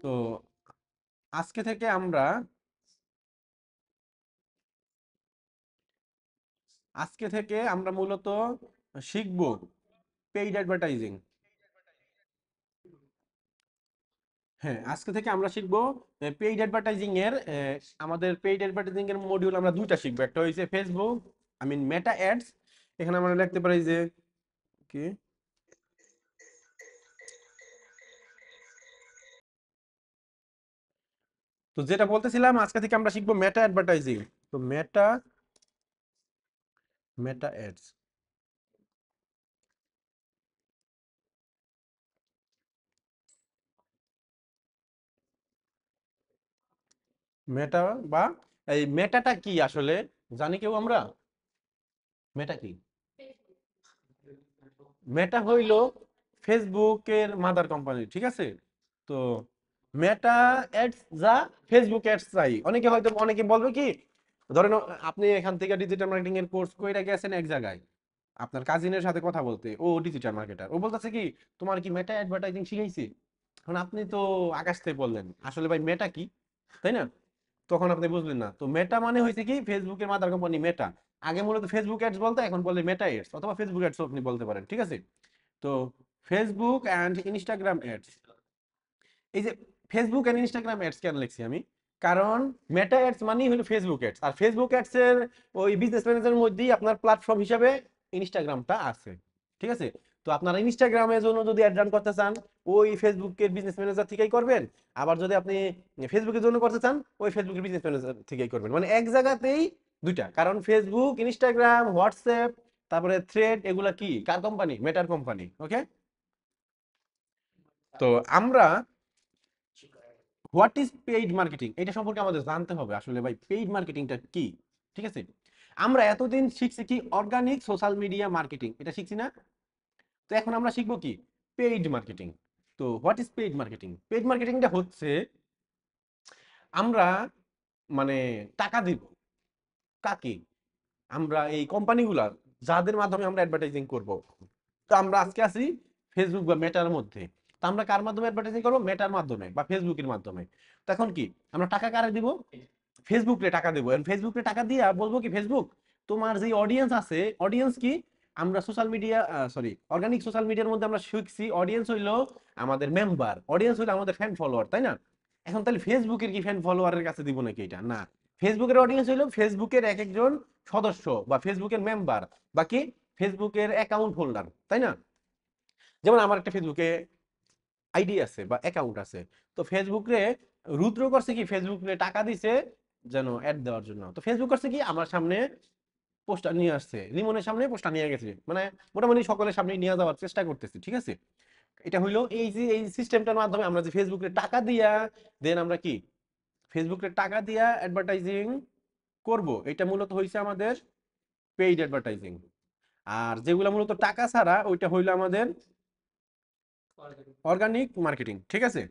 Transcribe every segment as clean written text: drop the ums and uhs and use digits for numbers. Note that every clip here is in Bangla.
তো আজকে থেকে আমরা মূলত শিখব পেইড অ্যাডভার্টাইজিং। হ্যাঁ, আজকে থেকে আমরা শিখবো পেইড অ্যাডভার্টাইজিং এর আমাদের পেইড অ্যাডভার্টাইজিং এর মডিউল আমরা দুইটা শিখবো। একটা হইছে ফেসবুক, মেটা অ্যাডস। এখানে আমরা লিখতে পারি যে কি, তো যেটা বলতেছিলাম আজকে থেকে আমরা শিখবো মেটা অ্যাডভার্টাইজিং। তো মেটা মেটা অ্যাডস, মেটা বা এই মেটাটা কি আসলে জানি কেউ আমরা? মেটা কি? মেটা হইল ফেসবুকের মাদার কোম্পানি, ঠিক আছে? তো মেটা অ্যাডস যা ফেসবুক অ্যাডস চাই, অনেকে বলবে কি, ধরেন আপনি এখান থেকে ডিজিটাল মার্কেটিং এর কোর্স কইরা গেছেন এক জায়গায় আপনার কাজিনের সাথে কথা বলতে, ও ডিজিটাল মার্কেটার, ও বলতেছে কি তোমার কি মেটা অ্যাডভার্টাইজিং শিখাইছি? এখন আপনি তো আকাশ থেকে বললেন আসলে ভাই মেটা কি, তাই না? তখন আপনি বুঝলেন না। তো মেটা মানে হয়েছে কি ফেসবুকের মাদার কোম্পানি মেটা। আগে মূলত ফেসবুক অ্যাডস বলতে, এখন বলে মেটা অ্যাডস অথবা ফেসবুক অ্যাডস আপনি বলতে পারেন, ঠিক আছে? তো ফেসবুক অ্যান্ড ইনস্টাগ্রাম অ্যাডস, এই যে ফেসবুক এন্ড ইনস্টাগ্রাম অ্যাডস কেন লিখছি আমি, কারণ মেটা অ্যাডস মানেই হলো ফেসবুক অ্যাডস, আর ফেসবুক অ্যাডস এর ওই বিজনেস ম্যানেজারের মধ্যেই আপনার প্ল্যাটফর্ম হিসাবে ইনস্টাগ্রামটা আছে, ঠিক আছে? তো আপনারা ইনস্টাগ্রামের জন্য যদি অ্যাড রান করতে চান, ওই ফেসবুকের বিজনেস ম্যানেজার থেকেই করবেন। আবার যদি আপনি ফেসবুকের জন্য করতে চান, ওই ফেসবুকের বিজনেস ম্যানেজার থেকেই করবেন, মানে এক জায়গাতেই দুইটা। কারণ ফেসবুক, ইনস্টাগ্রাম, হোয়াটসঅ্যাপ, তারপরে থ্রেড, এগুলা কি কার কোম্পানি? মেটার কোম্পানি, ওকে? তো আমরা হোয়াট ইজ পেইড মার্কেটিং এটা সম্পর্কে আমাদের জানতে হবে আসলে ভাই পেইড মার্কেটিংটা কি, ঠিক আছে? আমরা এতদিন শিখছি কি অর্গানিক সোশ্যাল মিডিয়া মার্কেটিং, এটা শিখছি না? তো এখন আমরা শিখবো কি পেইড মার্কেটিং। তো what is paid marketing? Paid মার্কেটিংটা হচ্ছে আমরা মানে টাকা দিব কাকে? আমরা এই কোম্পানিগুলা যাদের মাধ্যমে আমরা অ্যাডভার্টাইজিং করব। তো আমরা আজকে আছি ফেসবুক বা মেটার মধ্যে। তো আমরা কার মাধ্যমে অ্যাডভার্টাইজিং করবো? মেটার মাধ্যমে বা ফেসবুকের মাধ্যমে। তো এখন কি আমরা টাকা কারে দিব? ফেসবুকে টাকা দেবো। ফেসবুকে টাকা দিয়ে বলবো কি ফেসবুক তোমার যে অডিয়েন্স আছে, অডিয়েন্স কি, আমরা social media sorry organic social মিডিয়ার মধ্যে আমরা শিখছি অডিয়েন্স হইলো আমাদের মেম্বার, অডিয়েন্স হইলো আমাদের ফ্যান ফলোয়ার, তাই না? এখন তাহলে ফেসবুকের কি ফ্যান ফলোয়ারের কাছে দিব নাকি? এটা না। ফেসবুকের অডিয়েন্স হইলো ফেসবুকের এক একজন সদস্য বা ফেসবুকের মেম্বার বা কি ফেসবুকের অ্যাকাউন্ট হোল্ডার, তাই না? যেমন আমার একটা ফেসবুকে আইডি আছে বা অ্যাকাউন্ট আছে। তো ফেসবুক রে রুদ্র করছে কি ফেসবুক রে টাকা দিছে যেন অ্যাড দেওয়ার জন্য। তো ফেসবুক করছে কি আমার সামনে পোস্টার নিয়ে আসছে, লিমনের সামনে পোস্টার নিয়ে গেছে, মানে মোটামুটি সকলের সামনে নিয়ে যাওয়ার চেষ্টা করতেছি, ঠিক আছে? এটা হইলো এই যে এই সিস্টেমটার মাধ্যমে আমরা যে ফেসবুকে টাকা দিয়া দেন আমরা কি ফেসবুকে টাকা দিয়া অ্যাডভার্টাইজিং করব, এটা মূলত হইছে আমাদের পেইড অ্যাডভার্টাইজিং। আর যেগুলো মূলত টাকা ছাড়া ওইটা হইলো আমাদের অর্গানিক মার্কেটিং, ঠিক আছে?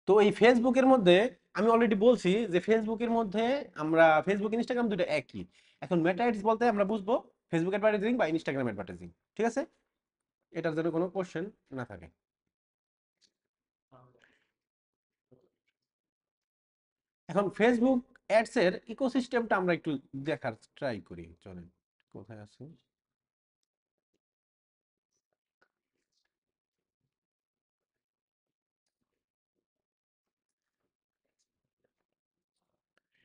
তো এই ফেসবুকের মধ্যে আমি অলরেডি বলছি যে ফেসবুকের মধ্যে আমরা ফেসবুক ইনস্টাগ্রাম দুটো একই। এখন মেটা অ্যাডস বলতে আমরা বুঝবো ফেসবুক অ্যাডভার্টাইজিং বা ইনস্টাগ্রাম অ্যাডভার্টাইজিং, ঠিক আছে? এটার জন্য কোনো কোশ্চেন না থাকে। এখন ফেসবুক অ্যাডস এর ইকোসিস্টেমটা আমরা একটু দেখার ট্রাই করি, চলেন। কোথায় আছে?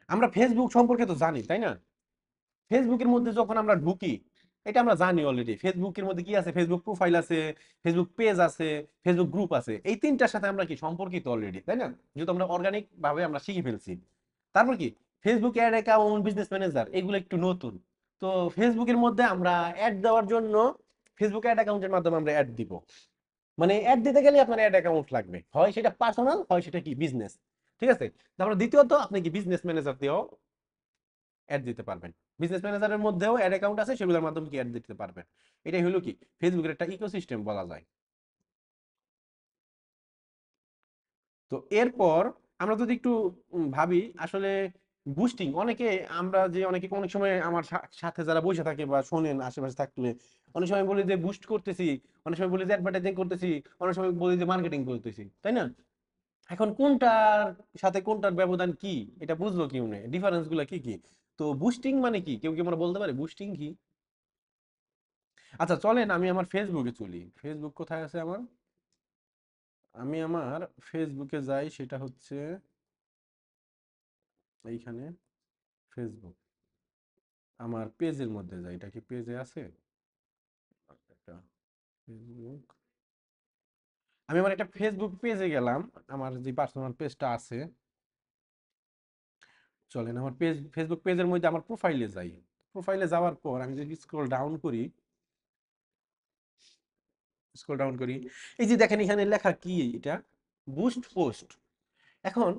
আমরা ফেসবুক সম্পর্কে তো জানি, তাই না? ফেসবুকের মধ্যে যখন আমরা ঢুকি, এটা আমরা জানি অলরেডি ফেসবুকের মধ্যে কি আছে, ফেসবুক প্রোফাইল আছে, ফেসবুক পেজ আছে, ফেসবুক গ্রুপ আছে, এই তিনটার সাথে আমরা কি সম্পর্কিত অলরেডি, তাই না? যেহেতু আমরা অর্গানিক ভাবে আমরা শিখে ফেলছি। তারপর কি Facebook ad account, business manager, এগুলো একটু নতুন। তো ফেসবুকের মধ্যে আমরা অ্যাড দেওয়ার জন্য ফেসবুক অ্যাড অ্যাকাউন্টের মাধ্যমে আমরা অ্যাড দিব। মানে অ্যাড দিতে গেলে আপনার অ্যাড অ্যাকাউন্ট লাগবে, হয় সেটা পার্সোনাল, হয় সেটা কি বিজনেস, ঠিক আছে? তারপরে দ্বিতীয়ত আপনি কি বিজনেস ম্যানেজার দিয়েও অ্যাড দিতে পারবেন। বিজনেস ম্যানেজারের মধ্যেও অ্যাড অ্যাকাউন্ট আছে, সেগুলোর মাধ্যমে কি অ্যাড দিতে পারবেন। এটাই হলো কি ফেসবুকের একটা ইকোসিস্টেম বলা যায়। তো এরপর আমরা যদি একটু ভাবি আসলে বুস্টিং অনেকে, আমরা যে অনেকে অনেক সময় আমার সাথে যারা বসে থাকে বা শোনেন আশেপাশে থাকলে, অনেক সময় বলি যে বুস্ট করতেছি, অনেক সময় বলি যে অ্যাডভার্টাইজিং করতেছি, অনেক সময় বলি যে মার্কেটিং করতেছি, তাই না? এখন কোনটার সাথে কোনটার ব্যবধান কি, এটা বুঝলো কি নেই, ডিফারেন্স গুলা কি কি? তো বুস্টিং মানে কি, কেউ কি আমরা বলতে পারে বুস্টিং কি? আচ্ছা চলেন আমি আমার ফেসবুকে চলি। ফেসবুক কোথায় আছে আমার? আমি আমার ফেসবুকে যাই, সেটা হচ্ছে এইখানে, ফেসবুক, আমার পেজের মধ্যে যাই। এটা কি পেজে আছে? একটা ফেসবুক, আমি আমার একটা ফেসবুক পেজে গেলাম, আমার যে পার্সোনাল পেজটা আছে। চলেন আমার পেজ, ফেসবুক পেজের মধ্যে আমার প্রোফাইলে যাই। প্রোফাইলে যাওয়ার পর আমি যদি স্ক্রল ডাউন করি, স্ক্রল ডাউন করি, এই যে দেখেন এখানে লেখা কি, এটা বুস্ট পোস্ট। এখন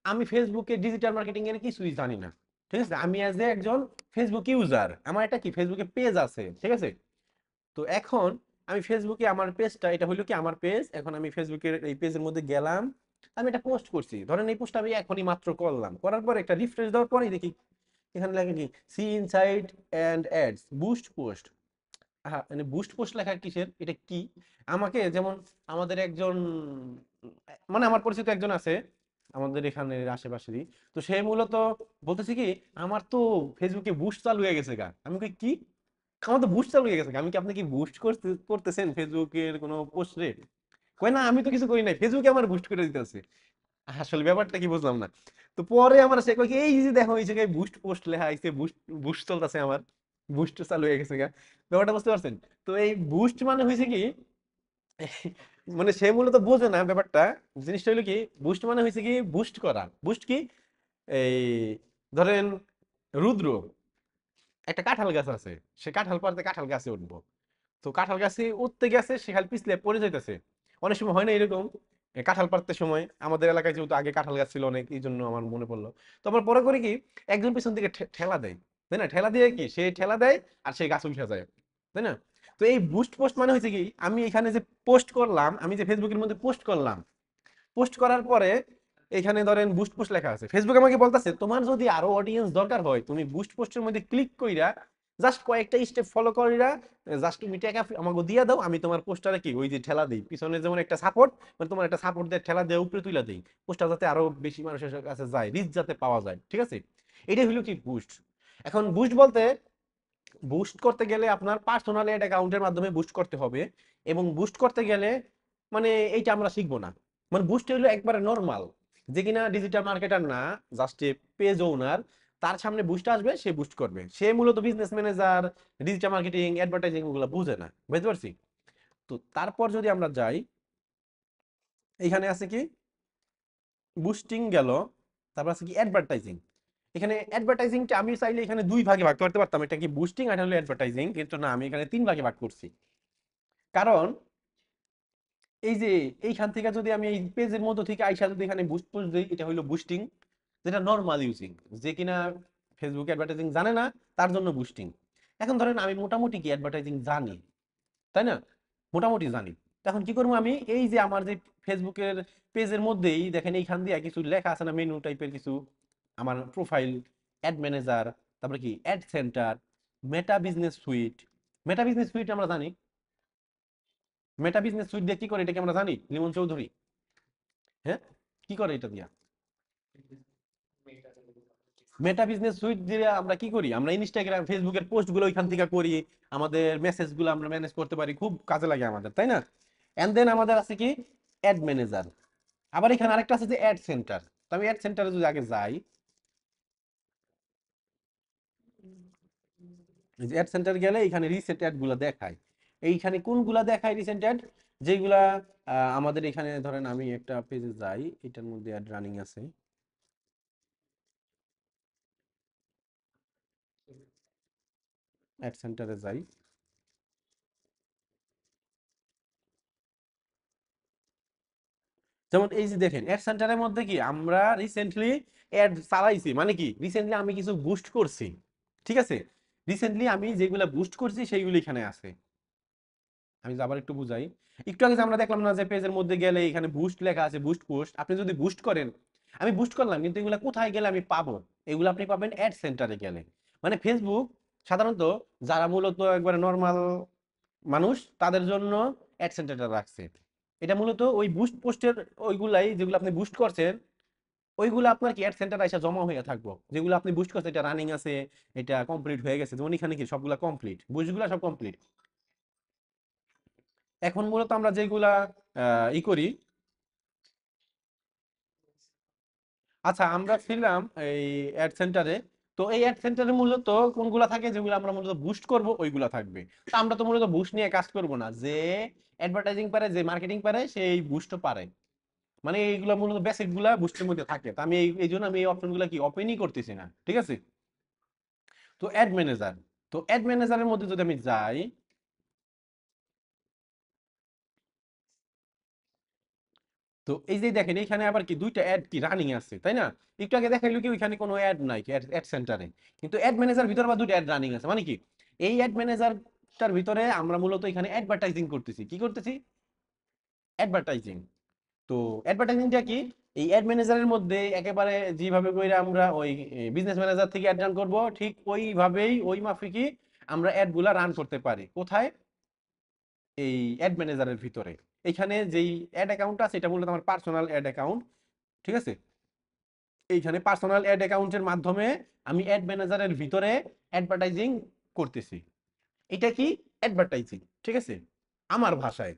আমি ফেসবুকে ডিজিটাল মার্কেটিং এর কিছুই জানি না, ঠিক আছে? আমি অ্যাজ এ একজন ফেসবুক ইউজার, আমার একটা কি ফেসবুকে পেজ আছে, ঠিক আছে? তো এখন আমি ফেসবুকে আমার পেজটা, এটা হলো কি আমার পেজ, এখন আমি ফেসবুকের এই পেজের মধ্যে গেলাম, আমি এটা পোস্ট করছি, ধরেন এই পোস্টটা আমি এখনই মাত্র করলাম, করার পর একটা রিফ্রেশ দেওয়ার পরেই দেখি এখানে লেখা কি, see insight and ads boost post. হ্যাঁ, মানে বুস্ট পোস্ট লেখা কিসের, এটা কি? আমাকে যেমন আমাদের একজন, মানে আমার পরিচিত একজন আছে আমাদের এখানে আশেপাশেরই, তো সে মূলত বলতেছে কি, আমার তো ফেসবুকে বুস্ট চালু হয়ে গেছে গা। আমি কই কি, আমার তো বুস্ট চালু হয়ে গেছে, আমি কি, আপনি কি বুস্ট করতেছেন ফেসবুকের কোনো পোস্টে? কই না, আমি তো কিছু করি নাই, ফেসবুকে আমার বুস্ট করে দিতেছে। আসলে ব্যাপারটা কি বুঝলাম না। তো পরে আমার সে কই কি, এই যে দেখো এই জায়গায় বুস্ট পোস্ট লেখা আইছে, বুস্ট বুস্ট চলতেছে আমার, বুস্ট চালু হয়ে গেছে গা। ব্যাপারটা বুঝতে পারছেন? তো এই বুস্ট মানে হয়েছে কি, মানে সে মূলত বোঝে না ব্যাপারটা। জিনিসটা হলো কি, বুস্ট মানে হয়েছে কি বুস্ট করা। বুস্ট কি, এই ধরেন রুদ্র একটা কাঁঠাল গাছ আছে, সে কাঁঠাল পাড়তে কাঁঠাল গাছে উঠবো, তো কাঁঠাল গাছে উঠতে গেছে, সে খালি পিছলে পড়ে যাইতেছে। অনেক সময় হয় না এরকম, কাঁঠাল পাড়তে সময় আমাদের এলাকায় যেহেতু আগে কাঁঠাল গাছ ছিল অনেক, এই জন্য আমার মনে পড়লো। তো আমার পরে করে কি, একজন পিছন থেকে ঠেলা দেয়, তাই না? ঠেলা দিয়ে কি, সে ঠেলা দেয় আর সেই গাছ উঠে যায়, তাই না? তো এই বুস্ট পোস্ট মানে হয়েছে কি, আমি এখানে যে পোস্ট করলাম, আমি যে ফেসবুকের মধ্যে পোস্ট করলাম, পোস্ট করার পরে এখানে ধরেন বুস্ট পোস্ট লেখা আছে, ফেসবুক আমাকে বলতেছে তোমার যদি আরো অডিয়েন্স দরকার হয়, তুমি বুস্ট পোস্টের মধ্যে ক্লিক কইরা জাস্ট কয়েকটা স্টেপ ফলো কইরা জাস্ট তুমি টাকা আমাকে দিয়ে দাও, আমি তোমার পোস্টারে কি ওই যে ঠেলা দিই পিছনে যেমন একটা সাপোর্ট, মানে তোমার একটা সাপোর্ট দিয়ে ঠেলা দিয়ে উপরে তুলে দিই, পোস্টটা যাতে আরো বেশি মানুষের কাছে যায়, রিচ যাতে পাওয়া যায়, ঠিক আছে? এটাই হলো কি বুস্ট। এখন বুস্ট বলতে, বুস্ট করতে গেলে আপনার পার্সোনাল অ্যাড অ্যাকাউন্টের মাধ্যমে বুস্ট করতে হবে, এবং বুস্ট করতে গেলে মানে এইটা আমরা শিখবো না। মানে বুস্ট হলো একবারে নর্মাল, যে কিনা ডিজিটাল মার্কেটার না, জাস্ট এ পেজ ওনার, তার সামনে বুস্ট আসবে, সে বুস্ট করবে, সে মূলত business manager, digital marketing, advertising ওগুলো বুঝে না, বুঝতে পারছি? তো তারপর যদি আমরা যাই, এখানে আছে কি বুস্টিং গেল, তারপর আছে কি অ্যাডভার্টাইজিং। এখানে অ্যাডভার্টাইজিংটা আমি চাইলে এখানে দুই ভাগে ভাগ করতে পারতাম, এটা কি বুস্টিং আর হলো অ্যাডভার্টাইজিং, কিন্তু না, আমি এখানে তিন ভাগে ভাগ করছি। কারণ এই যে এইখান থেকে যদি আমি এই পেজের মধ্য থেকে আইসা যদি এখানে বুস্ট পোস্ট দিই, এটা হলো বুস্টিং, যেটা নর্মাল ইউজিং, যে কিনা ফেসবুক অ্যাডভার্টাইজিং জানে না, তার জন্য বুস্টিং। এখন ধরেন আমি মোটামুটি কি অ্যাডভার্টাইজিং জানি, তাই না? মোটামুটি জানি। তখন কি করবো, আমি এই যে আমার যে ফেসবুকের পেজের মধ্যেই দেখেন এইখান দিয়ে কিছু লেখা আছে না, মেনু টাইপের কিছু, আমার প্রোফাইল, অ্যাড ম্যানেজার, তারপরে কি অ্যাড সেন্টার, মেটা বিজনেস সুইট। মেটা বিজনেস সুইট আমরা জানি, মেটা বিজনেস সুইট দিয়ে কি করে এটা কি আমরা জানি, লিমন চৌধুরী? হ্যাঁ, কি করে এটা দিয়া? মেটা বিজনেস সুইট দিয়ে আমরা কি করি, আমরা ইনস্টাগ্রাম ফেসবুকের পোস্ট গুলো ওইখান থেকে করি, আমাদের মেসেজ গুলো আমরা ম্যানেজ করতে পারি, খুব কাজে লাগে আমাদের, তাই না? এন্ড দেন আমাদের আছে কি অ্যাড ম্যানেজার। আবার এখানে আরেকটা আছে যে অ্যাড সেন্টার। তো আমি অ্যাড সেন্টারে যদি আগে যাই, অ্যাড সেন্টার গেলে এখানে রিসেন্ট অ্যাড গুলা দেখায়। এইখানে কোনগুলা দেখায় রিসেন্ট অ্যাড, যেগুলা আমাদের এখানে ধরেন আমি একটা পেজে যাই, এটার মধ্যে অ্যাড রানিং আছে, অ্যাড সেন্টারে যাই, যেমন এই যে দেখেন অ্যাড সেন্টারের মধ্যে কি আমরা রিসেন্টলি অ্যাড চালাইছি, মানে কি রিসেন্টলি আমি কিছু বুস্ট করছি, ঠিক আছে? রিসেন্টলি আমি যেগুলা বুস্ট করছি সেইগুলো এখানে আছে। আমি যদি আবার একটু বুঝাই, একটু আগে যে আমরা দেখলাম না যে পেজের মধ্যে গেলে এখানে বুস্ট লেখা আছে, বুস্ট পোস্ট, আপনি যদি বুস্ট করেন, আমি বুস্ট করলাম কিন্তু এগুলা কোথায় গেলে আমি পাবো, এগুলো আপনি পাবেন অ্যাড সেন্টারে গেলে। মানে ফেসবুক সাধারণত যারা মূলত একবারে নর্মাল মানুষ তাদের জন্য অ্যাড সেন্টারটা রাখছে। এটা মূলত ওই বুস্ট পোস্টের ওইগুলাই যেগুলো আপনি বুস্ট করছেন, ওইগুলো আপনার কি অ্যাড সেন্টারে এসে জমা হয়ে থাকবো। যেগুলো আপনি বুস্ট করছেন এটা রানিং আছে, এটা কমপ্লিট হয়ে গেছে, যেমন এখানে কি সবগুলা কমপ্লিট, বুস্টগুলো সব কমপ্লিট। এখন মূলত আমরা যেগুলা ই করি, আচ্ছা আমরা ছিলাম এই অ্যাড সেন্টারে। তো এই অ্যাড সেন্টারে মূলত কোনগুলা থাকে যেগুলো আমরা মূলত বুস্ট করব ওইগুলা থাকবে। তো আমরা তো মূলত বুস্ট নিয়ে কাজ করব না, যে অ্যাডভার্টাইজিং পারে যে মার্কেটিং পারে সেই বুস্টও পারে। মানে এইগুলা মূলত বেসিক গুলা বুস্টের মধ্যে থাকে। তো আমি এই জন্য আমি এই অপশনগুলো কি ওপেনই করতেছি না, ঠিক আছে। তো অ্যাড ম্যানেজার, তো অ্যাড ম্যানেজারের মধ্যে যদি আমি যাই, তো এই যে দেখেন এখানে আবার কি দুইটা অ্যাড কি রানিং আছে, তাই না। একটু আগে দেখাইলো কি ওইখানে কোনো অ্যাড নাই অ্যাড সেন্টারে, কিন্তু অ্যাড ম্যানেজার ভিতরে আবার দুইটা অ্যাড রানিং আছে। মানে কি এই অ্যাড ম্যানেজারটার ভিতরে আমরা মূলত এখানে অ্যাডভার্টাইজিং করতেছি। কি করতেছি? অ্যাডভার্টাইজিং। তো অ্যাডভার্টাইজিংটা কি? এই অ্যাড ম্যানেজারের মধ্যে একেবারে যেভাবে করে আমরা ওই বিজনেস ম্যানেজার থেকে অ্যাড রান করব, ঠিক ওইভাবেই ওই মাফিকই আমরা অ্যাডগুলা রান করতে পারি। কোথায়? এই অ্যাড ম্যানেজারের ভিতরে। এখানে যেই অ্যাড অ্যাকাউন্ট আছে এটা মূলত আমার পার্সোনাল অ্যাড অ্যাকাউন্ট, ঠিক আছে। এইখানে পার্সোনাল অ্যাড অ্যাকাউন্টের মাধ্যমে আমি অ্যাড ম্যানেজারের ভিতরে অ্যাডভার্টাইজিং করতেছি। এটা কি? অ্যাডভার্টাইজিং, ঠিক আছে, আমার ভাষায়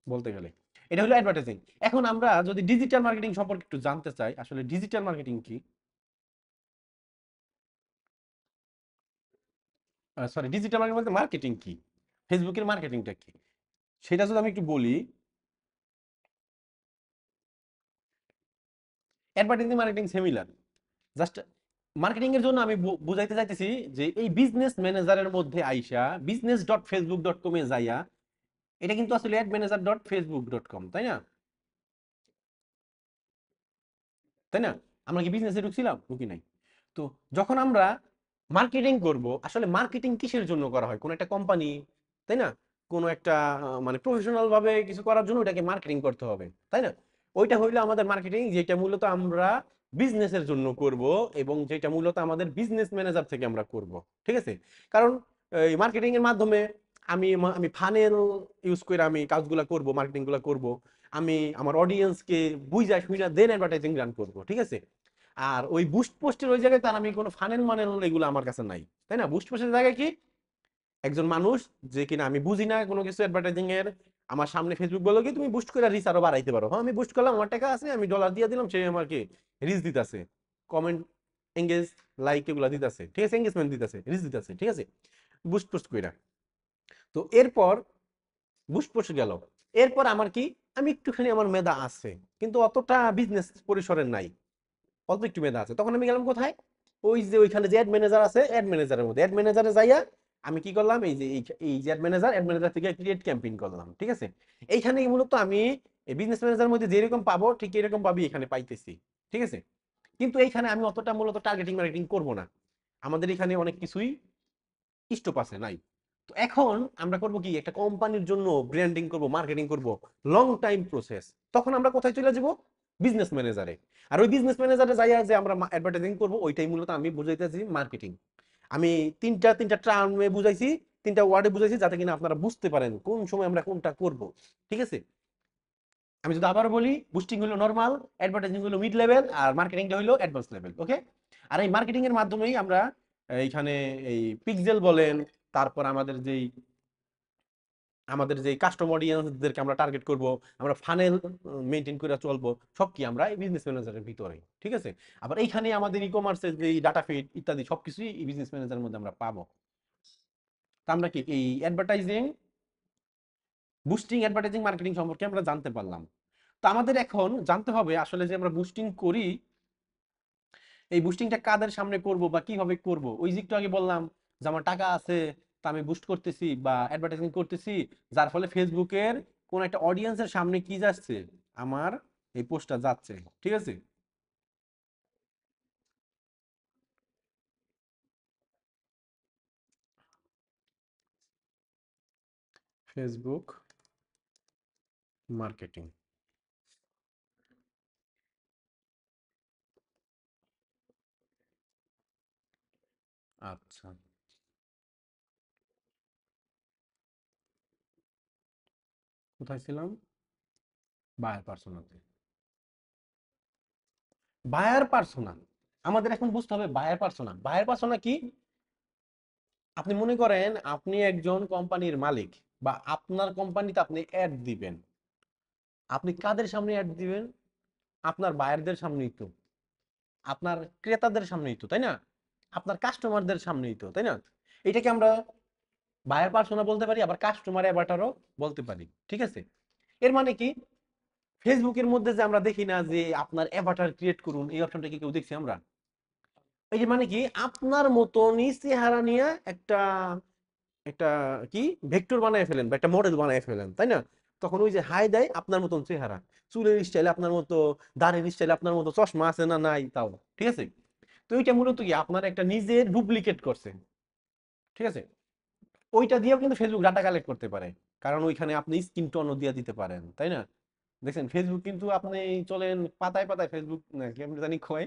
বলতে গেলে এটা হলো অ্যাডভার্টাইজিং। এখন আমরা যদি ডিজিটাল মার্কেটিং সম্পর্কে একটু জানতে চাই, আসলে ডিজিটাল মার্কেটিং কি, সরি ডিজিটাল মার্কেটিং বলতে মার্কেটিং কি, ফেসবুকের মার্কেটিংটা কি, সেটা যদি আমি একটু বলি। Advertising marketing similar, just marketing এর জন্য আমি বুঝাইতে চাইতেছি যে এই বিজনেস ম্যানেজারের মধ্যে আইসা business.facebook.com এ যাইয়া, এটা কিন্তু আসলে admanager.facebook.com, তাই না? তাই না? আমরা কি বিজনেসে ঢুকছিলাম? ঢুকি নাই। তো যখন আমরা মার্কেটিং করব, আসলে মার্কেটিং কিসের জন্য করা হয়? কোন একটা কোম্পানি, তাই না, কোন একটা মানে প্রফেশনাল ভাবে কিছু করার জন্য ওটাকে মার্কেটিং করতে হবে, তাই না। ওইটা হইলো আমাদের মার্কেটিং, যেটা মূলত আমরা বিজনেসের জন্য করব, এবং যেটা মূলত আমাদের বিজনেস ম্যানেজার থেকে আমরা করব, ঠিক আছে। কারণ এই মার্কেটিং এর মাধ্যমে আমি আমি ফানেল ইউজ করে আমি কাজগুলো করব, মার্কেটিং গুলো করব। আমি আমার অডিয়েন্সকে বুঝা শুনা দেন অ্যাডভার্টাইজিং রান করব, ঠিক আছে। আর ওই বুস্ট পোস্টের ওই জায়গায় তার আমি কোনো ফানেল মানেল এগুলো আমার কাছে নাই, তাই না। বুস্ট পোস্টের জায়গায় কি একজন মানুষ যে কিনা আমি বুঝি না কোনো কিছু অ্যাডভার্টাইজিং এর, আমার সামনে ফেসবুক বলো কি তুমি বুস্ট করে রিচ আরো বাড়াইতে পারো। হ্যাঁ আমি বুস্ট করলাম, আমার টাকা আছে, আমি ডলার দিয়ে দিলাম, সে আমাকে রিচ দিতেছে, কমেন্ট, এঙ্গেজ, লাইক এগুলো দিতেছে, ঠিক আছে, এঙ্গেজমেন্ট দিতেছে, রিচ দিতেছে, ঠিক আছে, বুস্ট পোস্ট কইরা। তো এরপর বুস্ট পোস্ট গেল, এরপর আমার কি, আমি একটুখানি আমার মেধা আছে, কিন্তু অতটা বিজনেস পরিসরের নাই, অল্প একটু মেধা আছে। তখন আমি গেলাম কোথায়? ওই যে ওইখানে যে অ্যাড ম্যানেজার আছে, অ্যাড ম্যানেজারের মধ্যে, অ্যাড ম্যানেজারে যাইয়া আমি কি করলাম, এই যে এই যে অ্যাড ম্যানেজার থেকে ক্রিয়েট ক্যাম্পেইন করলাম, ঠিক আছে। এইখানে মূলত আমি এই বিজনেস ম্যানেজারের মধ্যে যেরকম পাবো ঠিক এরকম ভাবে এখানে পাইতেছি, ঠিক আছে। কিন্তু এইখানে আমি অতটা মূলত টার্গেটিং মার্কেটিং করবো না, আমাদের এখানে অনেক কিছুই স্টোপ আছে, নাই। তো এখন আমরা করব কি, একটা কোম্পানির জন্য ব্র্যান্ডিং করব, মার্কেটিং করব, লং টাইম প্রসেস। তখন আমরা কোথায় চলে যাব? বিজনেস ম্যানেজারে। আর ওই বিজনেস ম্যানেজারে যাইয়া যে আমরা অ্যাডভার্টাইজিং করব, ওইটাই মূলত আমি বুঝাইতেছি মার্কেটিং। আমি তিনটা তিনটা টার্মে বুঝাইছি, তিনটা ওয়ার্ডে বুঝাইছি, যাতে কিনা আপনারা বুঝতে পারেন কোন সময় আমরা কোনটা করব, ঠিক আছে। আমি যদি আবার বলি, বুস্টিং হলো নরমাল, অ্যাডভার্টাইজিং হলো মিড লেভেল, আর মার্কেটিংটা হলো অ্যাডভান্স লেভেল, ওকে। আর এই মার্কেটিং এর মাধ্যমেই আমরা এইখানে এই পিক্সেল বলেন, তারপর আমাদের যেই কাস্টম অডিয়েন্সদেরকে আমরা টার্গেট করব, আমরা ফানেল মেনটেন করে চলবো, সব কি আমরা এই বিজনেস ম্যানেজারের ভিতরে, ঠিক আছে। আবার এইখানে আমাদের ই কমার্সের যে ডাটা ফিড ইত্যাদি সবকিছুই এই বিজনেস ম্যানেজারের মধ্যে আমরা পাবো। তা আমরা কি এই অ্যাডভার্টাইজিং, বুস্টিং, অ্যাডভার্টাইজিং, মার্কেটিং সম্পর্কে আমরা জানতে পারলাম। তো আমাদের এখন জানতে হবে আসলে যে আমরা বুস্টিং করি, এই বুস্টিংটা কাদের সামনে করব বা কিভাবে করব। ওই যে একটু আগে বললাম যে আমার টাকা আছে, তা আমি বুস্ট করতেছি বা অ্যাডভার্টাইজিং করতেছি, যার ফলে ফেসবুকের কোন একটা অডিয়েন্সের সামনে কি যাচ্ছে, আমার এই পোস্টটা যাচ্ছে, ঠিক আছে। ফেসবুক মার্কেটিং, আচ্ছা, কোথায় ছিলাম? বায়ার পার্সোনাতে। বায়ার পার্সোনা, আমাদের এখন বুঝতে হবে বায়ার পার্সোনা। বায়ার পার্সোনা কি? আপনি মনে করেন আপনি একজন কোম্পানির মালিক, বা আপনার কোম্পানিতে আপনি অ্যাড দিবেন। আপনি কাদের সামনে অ্যাড দিবেন? আপনার বায়ারদের সামনেই তো, আপনার ক্রেতাদের সামনেই তো, তাই না? আপনার কাস্টমারদের সামনেই তো, তাই না? এটাকে আমরা বায়ার পার্সোনা বলতে পারি, আবার কাস্টমার অ্যাভাটারও বলতে পারি। ঠিক আছে? এর মানে কি? ফেসবুকের মধ্যে যে আমরা দেখি না যে আপনার অ্যাভাটার ক্রিয়েট করুন, এই অপশনটা কি কেউ দেখছি আমরা? এই যে মানে কি, আপনার মতনই চেহারা নিয়ে একটা একটা কি ভেক্টর বানায় ফেলেন বা একটা মডেল বানায় ফেলেন, তাই না? তখন ওই যে হাই দেয় আপনার মতন চেহারা, চুলের স্টাইল আপনার মতো, দাড়ির স্টাইল আপনার মতো, চশমা আছে না নাই তাও, ঠিক আছে? তো এইটা মূলত কি আপনার একটা নিজের ডুপ্লিকেট করছে, ঠিক আছে? ওইটা দিয়েও কিন্তু ফেসবুক ডাটা কালেক্ট করতে পারে, কারণ ওইখানে আপনি স্কিন টোনও দিয়ে দিতে পারেন, তাই না? দেখছেন ফেসবুক কিন্তু আপনি চলেন পাতায় পাতায়, ফেসবুক না কেমন জানি কয়,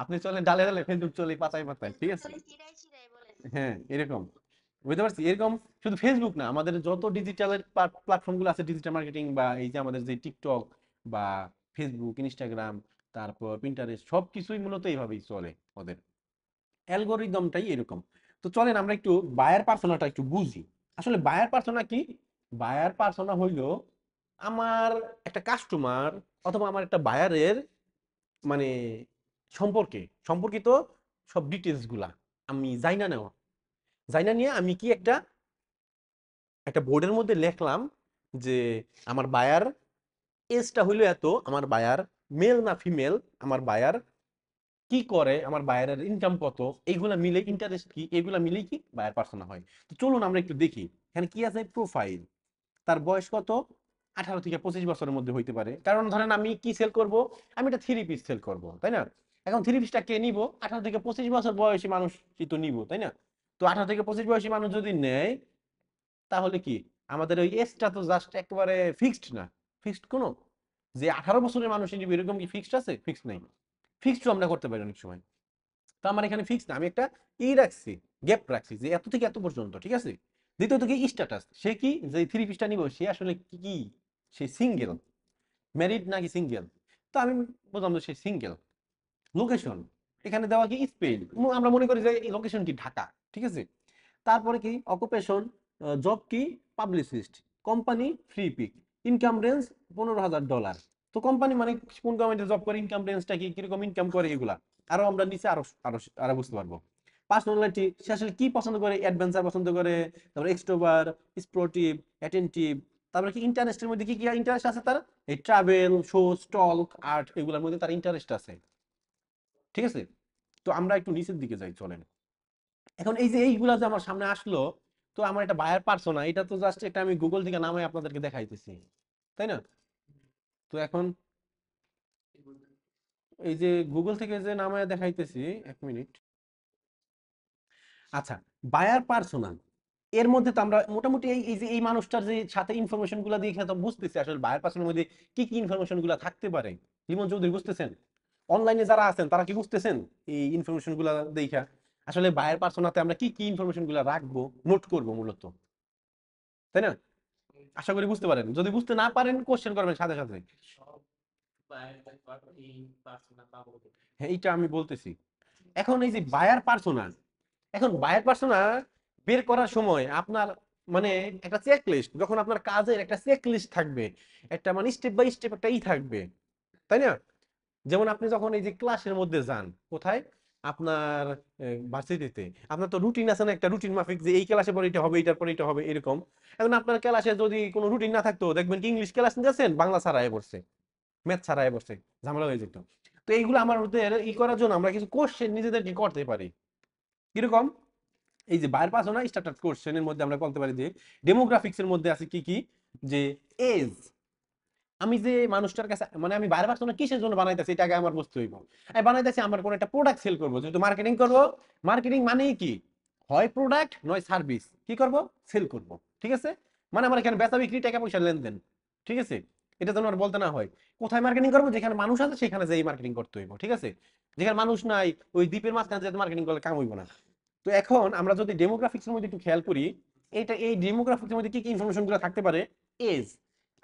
আপনি চলেন ডালে ডালে, ফেসবুক চলে পাতায় পাতায়, ঠিক আছে? হ্যাঁ, এরকম বুঝতে পারছি, এরকম। শুধু ফেসবুক না, আমাদের যত ডিজিটালের প্ল্যাটফর্ম গুলো আছে, ডিজিটাল মার্কেটিং, বা এই যে আমাদের যে টিকটক বা ফেসবুক, ইনস্টাগ্রাম, তারপর পিন্টারেস্ট, সবকিছুই মূলত এইভাবেই চলে। ওদের অ্যালগোরিদমটাই এরকম। তো চলেন আমরা একটু বায়ার পার্সোনাটা একটু বুঝি। আসলে বায়ার পার্সোনা কি? বায়ার পার্সোনা হইলো আমার একটা কাস্টমার অথবা আমার একটা বায়ারের মানে সম্পর্কে সম্পর্কিত সব ডিটেলস গুলা আমি জাইনা নেওয়া, জাইনা নিয়ে আমি কি একটা একটা বোর্ডের মধ্যে লিখলাম যে আমার বায়ার এজটা হইলো এত, আমার বায়ার মেল না ফিমেল, আমার বায়ার কি করে, আমার বায়ারের ইনকাম কত, এইগুলা মিলে ইন্টারেস্ট কি, এগুলা মিলেই কি বায়ার পার্সোনা হয়। তো চলুন আমরা একটু দেখি এখানে কি আছে। প্রোফাইল, তার বয়স কত? 18 থেকে 25 বছরের মধ্যে হইতে পারে, কারণ ধরেন আমি কি সেল করব, আমি একটা থ্রি পিস সেল করব, তাই না? এখন থ্রি পিসটা কে নিব? 18 থেকে 25 বছর বয়সী মানুষ তো নিব, তাই না? তো 18 থেকে 25 বয়সী মানুষ যদি নেয়, তাহলে কি আমাদের ওই এজটা তো জাস্ট একেবারে ফিক্সড না। ফিক্সড কোনো যে 18 বছরের মানুষ নিবে এরকম কি ফিক্সড আছে? ফিক্সড নাই। ফিক্সড আমরা করতে পারি অনেক সময়। তো আমার এখানে ফিক্স না, আমি একটা রাখছি, গ্যাপ রাখছি যে এত থেকে এত পর্যন্ত, ঠিক আছে? দ্বিতীয়ত কি স্ট্যাটাস, সে কি যে থ্রি পিসটা নিব সে আসলে কি কি, সে সিঙ্গেল, ম্যারিড নাকি সিঙ্গেল? তো আমি বললাম যে সে সিঙ্গেল। লোকেশন, এখানে দেওয়া কি স্পেন, আমরা মনে করি যে এই লোকেশন কি ঢাকা, ঠিক আছে? তারপরে কি অকুপেশন, জব কি publicist, company free pick, income range $15,000। তো কোম্পানি মানে কোন কোম্পানিতে জব করে, ইনকাম রেঞ্জটা কি, কিরকম ইনকাম করে, এগুলা আরো আমরা নিচে আরো আরো আরো বুঝতে পারবো। পার্সোনালিটি, সে আসলে কি পছন্দ করে, অ্যাডভেঞ্চার পছন্দ করে, তারপরে এক্সট্রোভার, স্পোর্টিভ, অ্যাটেনটিভ, তারপরে কি ইন্টারেস্টের মধ্যে কি কি ইন্টারেস্ট আছে তার, এই ট্রাভেল, শো, স্টক, আর্ট, এগুলোর মধ্যে তার ইন্টারেস্ট আছে, ঠিক আছে? তো আমরা একটু নিচের দিকে যাই চলেন। এখন এই যে এইগুলা যে আমার সামনে আসলো, তো আমার একটা বায়ার পার্সোনা, এটা তো জাস্ট একটা আমি গুগল থেকে নামে আপনাদেরকে দেখাইতেছি, তাই না? তো এখন এই যে গুগল থেকে যে নামে দেখাইতেছি, এক মিনিট। আচ্ছা, বায়ার পার্সোনা, এর মধ্যে তো আমরা মোটামুটি এই এই যে এই মানুষটার যে সাথে ইনফরমেশন গুলা দিয়ে তো বুঝতেছি আসলে বায়ার পার্সনের মধ্যে কি কি ইনফরমেশন গুলা থাকতে পারে। লিমন চৌধুরী, বুঝতেছেন? অনলাইনে যারা আছেন তারা কি বুঝতেছেন এই ইনফরমেশন গুলা দেখা আসলে বায়ার পার্সোনাতে আমরা কি কি ইনফরমেশন গুলা রাখবো, নোট করবো মূলত, তাই না? আশা করি বুঝতে পারেন, যদি বুঝতে না পারেন কোশ্চেন করবেন সাথে সাথে। হ্যাঁ, এইটা আমি বলতেছি। এখন এই যে বায়ার পার্সোনা, এখন বায়ার পার্সোনা বের করার সময় আপনার মানে একটা চেক লিস্ট, যখন আপনার কাজের একটা চেক লিস্ট থাকবে, একটা মানে স্টেপ বাই স্টেপ একটা থাকবে, তাই না? যেমন আপনি যখন এই যে ক্লাসের মধ্যে যান, কোথায়, আপনার ভার্সিটিতে, আপনার তো রুটিন আছে না, একটা রুটিন মাফিক যে এই ক্লাসে পরে এটা হবে, এটার পরে এটা হবে, এরকম। এখন আপনার ক্লাসে যদি কোনো রুটিন না থাকতো, দেখবেন কি ইংলিশ ক্লাস নিতেছেন, বাংলা ছাড়াই পড়ছে, ম্যাথ ছাড়াই পড়ছে, ঝামেলা হয়ে যেত। তো এইগুলো আমার ওদের করার জন্য আমরা কিছু কোশ্চেন নিজেদেরকে করতে পারি। কিরকম? এই যে বায়ের পাস না স্ট্যান্ডার্ড কোশ্চেনের মধ্যে আমরা বলতে পারি যে ডেমোগ্রাফিক্স এর মধ্যে আছে কি কি, যে এজ, আমি যে মানুষটার কাছে মানে আমি বাইরে পাচ্ছি না কিসের জন্য বানাইতেছি, এটা আগে আমার বুঝতে হইব। আমি বানাইতেছি আমার কোন একটা প্রোডাক্ট সেল করবো, যেহেতু মার্কেটিং করবো। মার্কেটিং মানেই কি, হয় প্রোডাক্ট নয় সার্ভিস কি করব, সেল করব, ঠিক আছে? মানে আমার এখানে বেচা বিক্রি, টাকা পয়সা লেনদেন, ঠিক আছে? এটা যেন আর বলতে না হয়। কোথায় মার্কেটিং করবো, যেখানে মানুষ আছে সেখানে যেই মার্কেটিং করতে হইব, ঠিক আছে? যেখানে মানুষ নাই, ওই দ্বীপের মাঝখানে যেতে মার্কেটিং করলে কাম হইব না। তো এখন আমরা যদি ডেমোগ্রাফিক্সের মধ্যে একটু খেয়াল করি, এই ডেমোগ্রাফিক্সের মধ্যে কি কি ইনফরমেশন গুলো থাকতে পারে? এজ,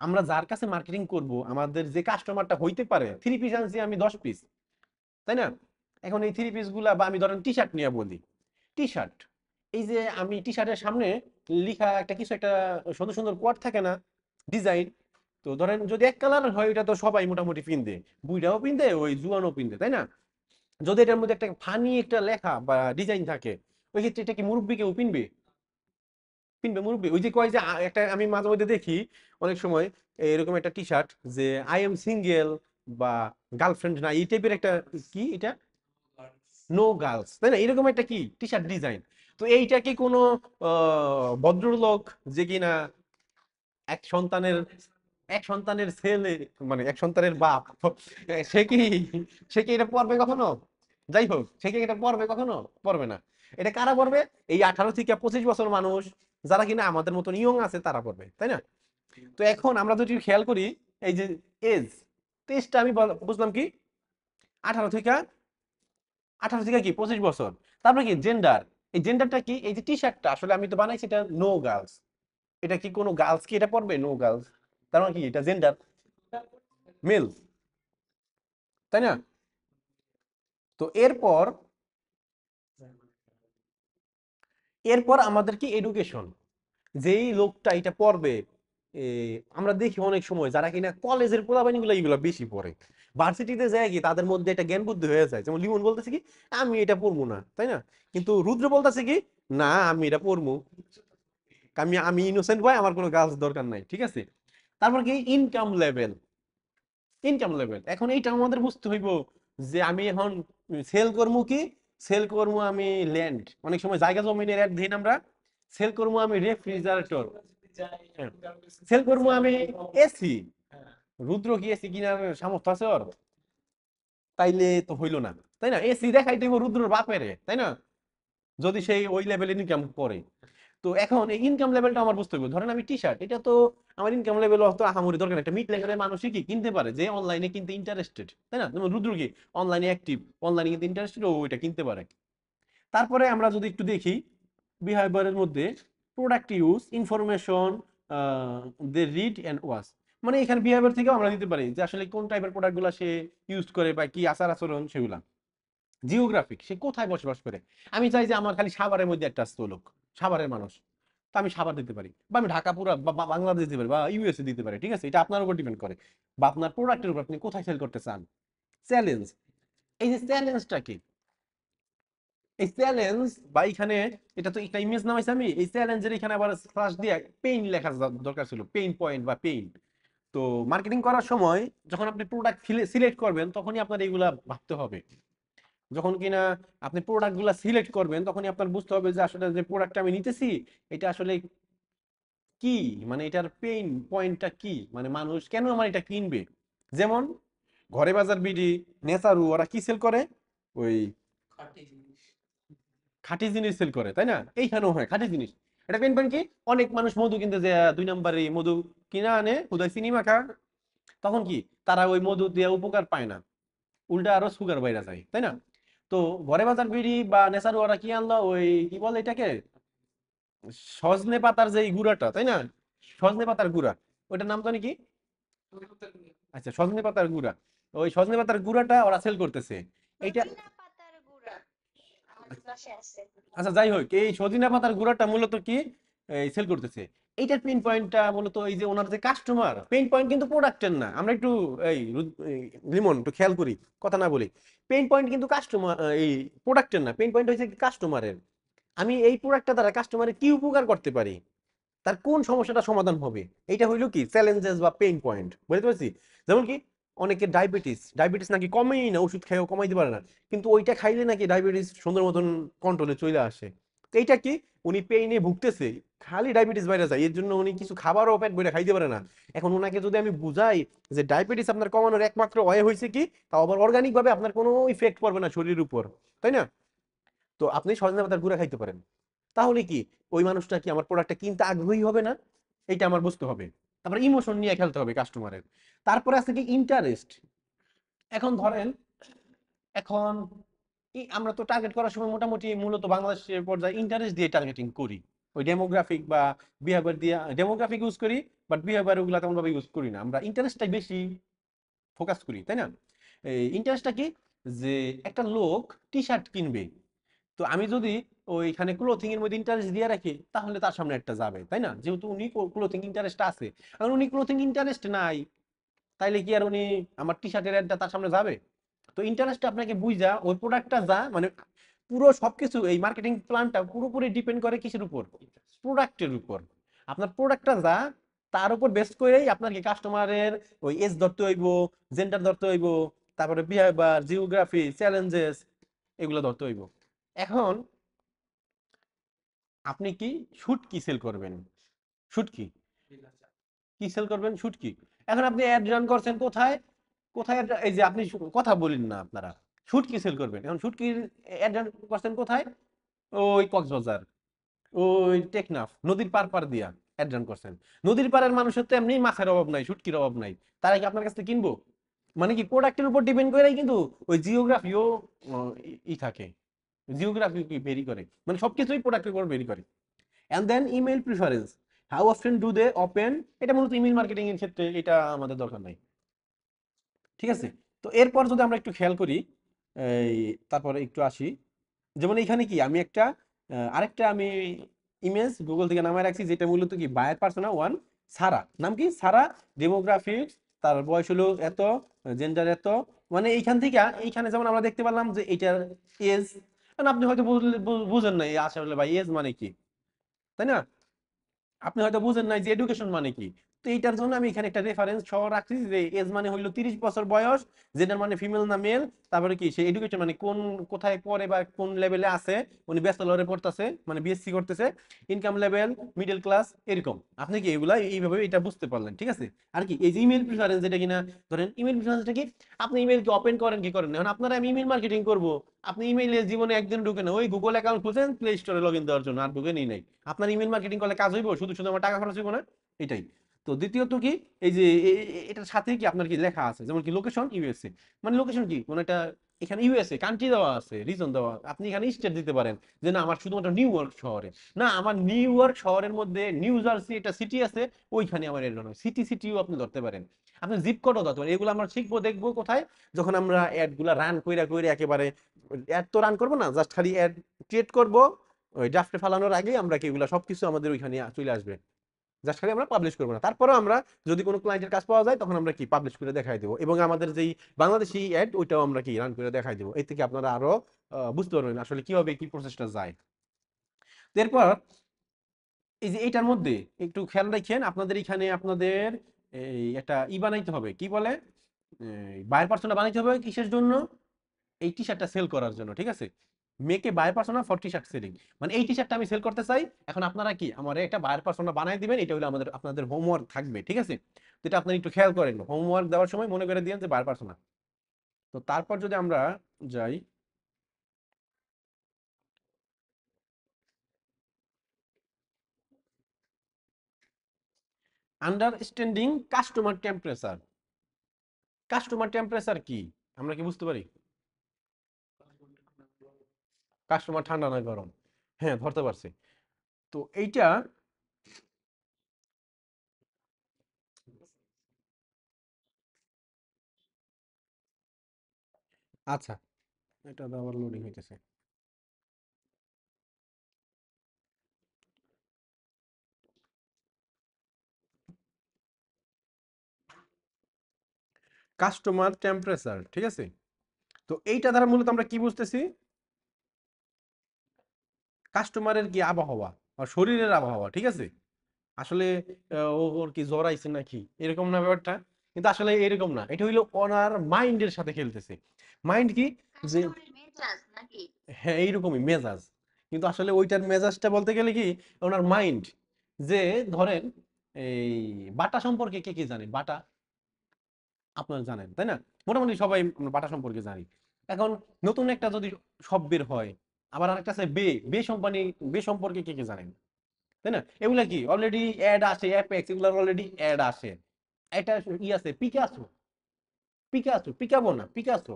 আমরা যার কাছে মার্কেটিং করব, আমাদের যে কাস্টমারটা হইতে পারে, 3 পিস আনছি আমি 10 পিস, তাই না? এখন এই 3 পিস গুলা, বা আমি ধরেন টি শার্ট নিয়ে বলি, টি শার্ট, এই যে আমি টি শার্টের সামনে লিখা একটা কিছু একটা সুন্দর সুন্দর কোয়াড থাকে না, ডিজাইন, তো ধরেন যদি এক কালার হয় এটা তো সবাই মোটামুটি পিনবে, বুইড়াও পিনবে ওই জুয়ানও পিনবে, তাই না? যদি এটার মধ্যে একটা ফানি একটা লেখা বা ডিজাইন থাকে, ওই ক্ষেত্রে এটা কি মুরব্বি কেউ পিনবে? পিনবে মুরব্বি? ওই যে কয় যে একটা আমি মাঝে মধ্যে দেখি অনেক সময় এরকম একটা টি শার্ট, যে আই এম সিঙ্গেল, বা গার্লফ্রেন্ড না, এই টাইপের একটা, কি এটা, নো গার্লস, তাই না, এরকম একটা কি টি শার্ট ডিজাইন। তো এইটা কি কোনো ভদ্রলোক, যে কিনা এক সন্তানের এক সন্তানের ছেলে, মানে এক সন্তানের বাপ, সে কি সে কি এটা পড়বে কখনো? যাই হোক, সে কি এটা পড়বে কখনো? পড়বে না। এটা কারা পড়বে? এই 18 থেকে 25 বছর মানুষ, যারা কিনা আমাদের মতন ইয়ং আছে, তারা পড়বে, তাই না? তো এখন আমরা যদি খেয়াল করি, এই যে এজ, তেজটা আমি বুঝলাম কি 18 থেকে 25 বছর। তারপরে কি জেন্ডার, এই জেন্ডারটা কি, এই যে টি শার্টটা আসলে আমি তো বানাইছি এটা নো গার্লস, এটা কি কোনো গার্লস কি এটা পড়বে? নো গার্লস, তার মানে কি এটা জেন্ডার মেল, তাই না? তো এরপর এরপর আমাদের কি এডুকেশন, যেই লোকটা এটা পড়বে, এ, আমরা দেখি অনেক সময় যারা কিনা কলেজের পোলাপানি গুলো এইগুলো বেশি পড়ে, ভার্সিটিতে যায় কি তাদের মধ্যে একটা জ্ঞান বুদ্ধি হয়ে যায়, যেমন লিমন বলতেছে কি আমি এটা পড়বো না, তাই না? কিন্তু রুদ্র বলতেছে কি না আমি এটা পড়বো, আমি আমি ইনোসেন্ট বয়, আমার কোনো গার্লস দরকার নাই, ঠিক আছে? তারপর কি ইনকাম লেভেল, ইনকাম লেভেল, এখন এইটা আমাদের বুঝতে হইব, যে আমি এখন সেল করবো কি, সেল করবো আমি ল্যান্ড, অনেক সময় জায়গা জমিনের অ্যাড দিই না আমরা, সেল করবো আমি রেফ্রিজারেটর, সেল করবো আমি এসি। রুদ্র কি এসি কিনার সামর্থ্য আছে ওর? তাইলে তো হইলো না, তাই না? এসি দেখাই দিব রুদ্রর বাপেরে, তাই না, যদি সেই ওই লেভেলের ইনকাম করে। তো এখন এই ইনকাম লেভেলটা আমার বুঝতে হবে, ধরেন আমি টি শার্ট, এটা তো আমার ইনকাম লেভেল অত আহামরি দরকার নেই, একটা মিড লেভেলের মানুষই কি কিনতে পারে, যে অনলাইনে কিনতে ইন্টারেস্টেড, তাই না? যেমন রুদ্র কি অনলাইনে অ্যাক্টিভ, অনলাইনে কিনতে ইন্টারেস্টেড, ও ওইটা কিনতে পারে। তারপরে আমরা যদি একটু দেখি বিহেভিয়ারের মধ্যে, product use, information, they read and watch, মানে এখানে বিহেভিয়ার থেকেও আমরা দিতে পারি যে আসলে কোন টাইপের প্রোডাক্টগুলো সে ইউজ করে বা কি আচার আচরণ সেগুলা। জিওগ্রাফিক, সে কোথায় বসবাস করে, আমি চাই যে আমার খালি সাভারের মধ্যে একটা আসতো লোক, সাভারের মানুষ, তো আমি সাভার দিতে পারি, বা আমি ঢাকা পুরা বা বাংলাদেশ দিতে পারি, বা ইউএসএ দিতে পারি, ঠিক আছে? এটা আপনার উপর ডিপেন্ড করে, বা আপনার প্রোডাক্টের উপর, আপনি কোথায় সেল করতে চান। চ্যালেঞ্জ, এই যে চ্যালেঞ্জটা কি, এই চ্যালেঞ্জ বা এখানে, এটা তো একটা ইমেজ নামাইছি আমি, এই চ্যালেঞ্জের এখানে আবার স্ল্যাশ দিয়ে পেইন লেখা দরকার ছিল, পেইন পয়েন্ট বা পেইন। তো মার্কেটিং করার সময় যখন আপনি প্রোডাক্ট সিলেক্ট করবেন, তখনই আপনার এইগুলা ভাবতে হবে। যখন কিনা আপনি প্রোডাক্ট গুলা সিলেক্ট করবেন, তখনই আপনার বুঝতে হবে যে আসলে যে প্রোডাক্টটা আমি নিতেছি, এটা আসলে কি, মানে এটার পেইন পয়েন্টটা কি, মানে মানুষ কেন আমার এটা কিনবে। যেমন ঘরে বাজার বিডি, নেসারু, ওরা কি সেল করে? ওই খাঁটি জিনিস সেল করে, তাই না? এইখানেও হয় খাঁটি জিনিস। এটা পেইন পয়েন্ট কি, অনেক মানুষ মধু কিনতে যে 2 নম্বরে মধু কিনা আনে, হুদায় চিনি মাখা, তখন কি তারা ওই মধু দিয়ে উপকার পায় না, উল্টা আরো সুগার বাইরা যায়, তাই না? তো ঘরে বাজার বিড়ি বা নেশার ওরা কি আনলো, ওই কি বলে এটাকে, সজনে পাতার যে গুঁড়াটা, তাই না, সজনে পাতার গুঁড়া, ওইটার নাম জানি কি, আচ্ছা সজনে পাতার গুঁড়া, ওই সজনে পাতার গুঁড়াটা ওরা সেল করতেছে এইটা। সজিনা পাতার গুঁড়া আমাদের বাসায় আছে। আচ্ছা যাই হোক, এই সজিনা পাতার গুঁড়াটা মূলত কি সেল করতেছে, এইটার পেইন পয়েন্টটা মূলত এই যে ওনার যে কাস্টমার, পেইন পয়েন্ট কিন্তু প্রোডাক্টের না, আমরা একটু এই লিমন একটু খেয়াল করি, কথা না বলি, পেইন পয়েন্ট কিন্তু কাস্টমার, এই প্রোডাক্টের না, পেইন পয়েন্ট হচ্ছে কাস্টমারের। আমি এই প্রোডাক্টটা দ্বারা কাস্টমারের কি উপকার করতে পারি, তার কোন সমস্যাটা সমাধান হবে, এইটা হইলো কি চ্যালেঞ্জেস বা পেইন পয়েন্ট, বুঝতে পারছি? যেমন কি অনেকে ডায়াবেটিস, ডায়াবেটিস নাকি কমেই না, ওষুধ খেয়েও কমাইতে পারে না, কিন্তু ওইটা খাইলে নাকি ডায়াবেটিস সুন্দর মতন কন্ট্রোলে চলে আসে। তো এইটা কি, উনি পেইনে ভুগতেছে, খালি ডায়াবেটিস বাইরে যায়, এর জন্য উনি কিছু খাবারও পেট ভরে খাইতে পারে না। এখন ওনাকে যদি আমি বুঝাই যে ডায়াবেটিস আপনার কমানোর একমাত্র ওয়ে হয়েছে কি, তাও আবার অর্গানিক ভাবে, আপনার কোনো ইফেক্ট পড়বে না শরীরের উপর, তাই না? তো আপনি সজনে পাতার গুঁড়া খাইতে পারেন, তাহলে কি ওই মানুষটা কি আমার প্রোডাক্টটা কিনতে আগ্রহী হবে না? এটা আমার বুঝতে হবে। তারপরে ইমোশন নিয়ে খেলতে হবে কাস্টমারের। তারপরে আছে কি ইন্টারেস্ট। এখন ধরেন, এখন আমরা তো টার্গেট করার সময় মোটামুটি মূলত বাংলাদেশের পর্যায়ে ইন্টারেস্ট দিয়ে টার্গেটিং করি, ওই ডেমোগ্রাফিক বা বিহেভিয়ার দিয়ে ডেমোগ্রাফিক ইউজ করি, বাট বিহেভিয়ার ওগুলো তেমন ভাবে ইউজ করি না, আমরা ইন্টারেস্টটাই বেশি ফোকাস করি, তাই না? এই ইন্টারেস্টটা কি, যে একটা লোক টি শার্ট কিনবে, তো আমি যদি ওইখানে ক্লোথিং এর মধ্যে ইন্টারেস্ট দিয়ে রাখি তাহলে তার সামনে একটা যাবে, তাই না? যেহেতু উনি ক্লোথিং ইন্টারেস্ট আছে, আর উনি ক্লোথিং ইন্টারেস্ট নাই, তাইলে কি আর উনি আমার টি শার্টের অ্যাডটা তার সামনে যাবে? তো ইন্টারেস্ট আপনাকে বুঝা ওই প্রোডাক্টটা যা মানে পুরো সবকিছু এই মার্কেটিং প্ল্যানটা পুরোপুরি ডিপেন্ড করে কিসের উপর? প্রোডাক্টের উপর। আপনার প্রোডাক্টটা যা তার উপর বেস করেই আপনাকে কাস্টমারের ওই এজ ধরতে হইব, জেন্ডার ধরতে হইব, তারপরে বিহেভিয়ার, জিওগ্রাফি, চ্যালেঞ্জেস, এগুলো ধরতে হইব। এখন আপনি কি শুট কি সেল করবেন? শুট কি কি সেল করবেন? শুট কি? এখন আপনি অ্যাড রান করছেন কোথায়? কোথায় এই যে আপনি কথা বলেন না আপনারা, শুটকি সেল করবেন, এখন শুটকির অ্যাড রান করছেন কোথায়? ওই কক্সবাজার, ওই টেকনাফ নদীর পার পার দিয়া অ্যাড রান করছেন। নদীর পাড়ের মানুষের তো এমনি মাছের অভাব নাই, শুটকির অভাব নাই, তারা কি আপনার কাছ থেকে কিনবো? মানে কি প্রোডাক্টের উপর ডিপেন্ড করেই কিন্তু ওই জিওগ্রাফিও থাকে, জিওগ্রাফি কি ভেরি করে, মানে সবকিছুই প্রোডাক্টের উপর ভেরি করে। And then email preference, how often do they open, এটা মূলত ইমেল মার্কেটিং এর ক্ষেত্রে এটা আমাদের দরকার নাই, ঠিক আছে? তো এরপর যদি আমরা একটু খেয়াল করি, এই তারপরে একটু আসি, যেমন এখানে কি আমি একটা আরেকটা আমি ইমেজ গুগল থেকে নামায় রাখছি, যেটা মূলত কি বায়ার পার্সোনা ওয়ান, সারা, নাম কি সারা, ডেমোগ্রাফিক্স, তার বয়স হলো এত, জেন্ডার এত, মানে এইখান থেকে এইখানে যেমন আমরা দেখতে পারলাম যে এটার এজ, আপনি হয়তো বুঝেন না আসলে ভাই এজ মানে কি, তাই না? আপনি হয়তো বুঝেন নাই যে এডুকেশন মানে কি। তো এইটার জন্য আমি এখানে একটা রেফারেন্স সহ রাখছি যে এজ মানে হইলো 30 বছর বয়স, জেন্ডার মানে ফিমেল না মেল, তারপরে কি সে এডুকেশন মানে কোন কোথায় পড়ে বা কোন লেভেলে আছে, উনি ব্যাচেলরে পড়তেছে মানে বিএসসি করতেছে, ইনকাম লেভেল মিডল ক্লাস, এরকম। আপনি কি এগুলা এইভাবে এটা বুঝতে পারলেন, ঠিক আছে? আর কি এই যে ইমেল প্রিফারেন্স, যেটা কিনা ধরেন ইমেল প্রিফারেন্সটা কি, আপনি ইমেল কি ওপেন করেন কি করেন না? এখন আপনারা আমি ইমেল মার্কেটিং করব, আপনি ইমেইলে জীবনে একদিন ঢুকে না, ওই গুগল অ্যাকাউন্ট খুলছেন প্লে স্টোরে লগ ইন দেওয়ার জন্য, আর ঢুকে নেই নাই। আপনার ইমেল মার্কেটিং করলে কাজ হইব? শুধু শুধু আমার টাকা খরচ হইব না? এটাই। তো দ্বিতীয়ত কি, এই যে এটার সাথে কি আপনার কি লেখা আছে, যেমন কি লোকেশন ইউএসএ, মানে লোকেশন কি মানে এটা এখানে ইউএসএ কান্ট্রি দেওয়া আছে, রিজন দেওয়া, আপনি এখানে স্টেট দিতে পারেন যে না আমার শুধুমাত্র নিউ ইয়র্ক শহরে, না আমার নিউ ইয়র্ক শহরের মধ্যে নিউ জার্সি একটা সিটি আছে, ওইখানে আমার এর নয়, সিটিও আপনি ধরতে পারেন, আপনি জিপ কোডও ধরতে পারেন। এগুলো আমরা শিখবো দেখবো কোথায়, যখন আমরা অ্যাড গুলা রান কইরা কইরা একেবারে, অ্যাড তো রান করবো না, জাস্ট খালি অ্যাড ক্রিয়েট করবো, ওই ড্রাফটে ফালানোর আগেই আমরা কি এগুলা সবকিছু আমাদের ওইখানে চলে আসবে, জাস্ট খালি আমরা পাবলিশ করবো না। তারপরেও আমরা যদি কোনো ক্লায়েন্টের কাজ পাওয়া যায় তখন আমরা কি পাবলিশ করে দেখাই দেবো, এবং আমাদের যেই বাংলাদেশি অ্যাড ওইটাও আমরা কি রান করে দেখাই দেবো। এই থেকে আপনারা আরো বুঝতে পারবেন আসলে কিভাবে কি প্রসেসটা যায়। এরপর এই যে এইটার মধ্যে একটু খেয়াল রাখেন, আপনাদের এখানে আপনাদের এই একটা বানাইতে হবে, কি বলে বায়ার পার্সোনা বানাইতে হবে, কিসের জন্য? এই টি শার্টটা সেল করার জন্য, ঠিক আছে? Make buyer persona for T shirt selling, মানে এই টি শার্টটা আমি সেল করতে চাই, এখন আপনারা কি আমার একটা বায়ার পার্সোনা বানাই দিবেন, এটা হলো আমাদের আপনাদের হোমওয়ার্ক থাকবে, ঠিক আছে? তো এটা আপনারা একটু খেয়াল করেন, হোমওয়ার্ক দেওয়ার সময় মনে করে দিয়েন যে বায়ার পার্সোনা। তো তারপর যদি আমরা যাই, understanding customer temperature, customer temperature কি আমরা কি বুঝতে পারি? কাস্টমার ঠান্ডা না গরম, হ্যাঁ ধরতে পারছি। তো এইটা আচ্ছা, এটা তো আবার লোডিং হইতেছে। কাস্টমার টেম্পারেচার, ঠিক আছে? তো এইটা দ্বারা মূলত আমরা কি বুঝতেছি, কাস্টমারের কি আবহাওয়া আর শরীরের আবহাওয়া, ঠিক আছে? আসলে ওর কি জ্বর আইছে নাকি এরকম না ব্যাপারটা, কিন্তু আসলে এরকম না, এটা হইলো ওনার মাইন্ডের সাথে খেলতেছে। মাইন্ড কি, যে কাস্টমারের মেজাজ নাকি? হ্যাঁ এইরকমই মেজাজ, কিন্তু আসলে ওইটার মেজাজটা বলতে গেলে কি ওনার মাইন্ড, যে ধরেন এই বাটা সম্পর্কে কে কি জানে, বাটা আপনারা জানেন তাই না? মোটামুটি সবাই আমরা বাটা সম্পর্কে জানি। এখন নতুন একটা যদি শব্দ বের হয়, আবার আরেকটা আছে বে, বে কোম্পানি, বে সম্পর্কে কে কে জানেন, তাই না? এগুলা কি অলরেডি অ্যাড আসে, অ্যাপেক্স এগুলার অলরেডি অ্যাড আসে। একটা আছে পিকাসো, পিকাবো না, পিকাসো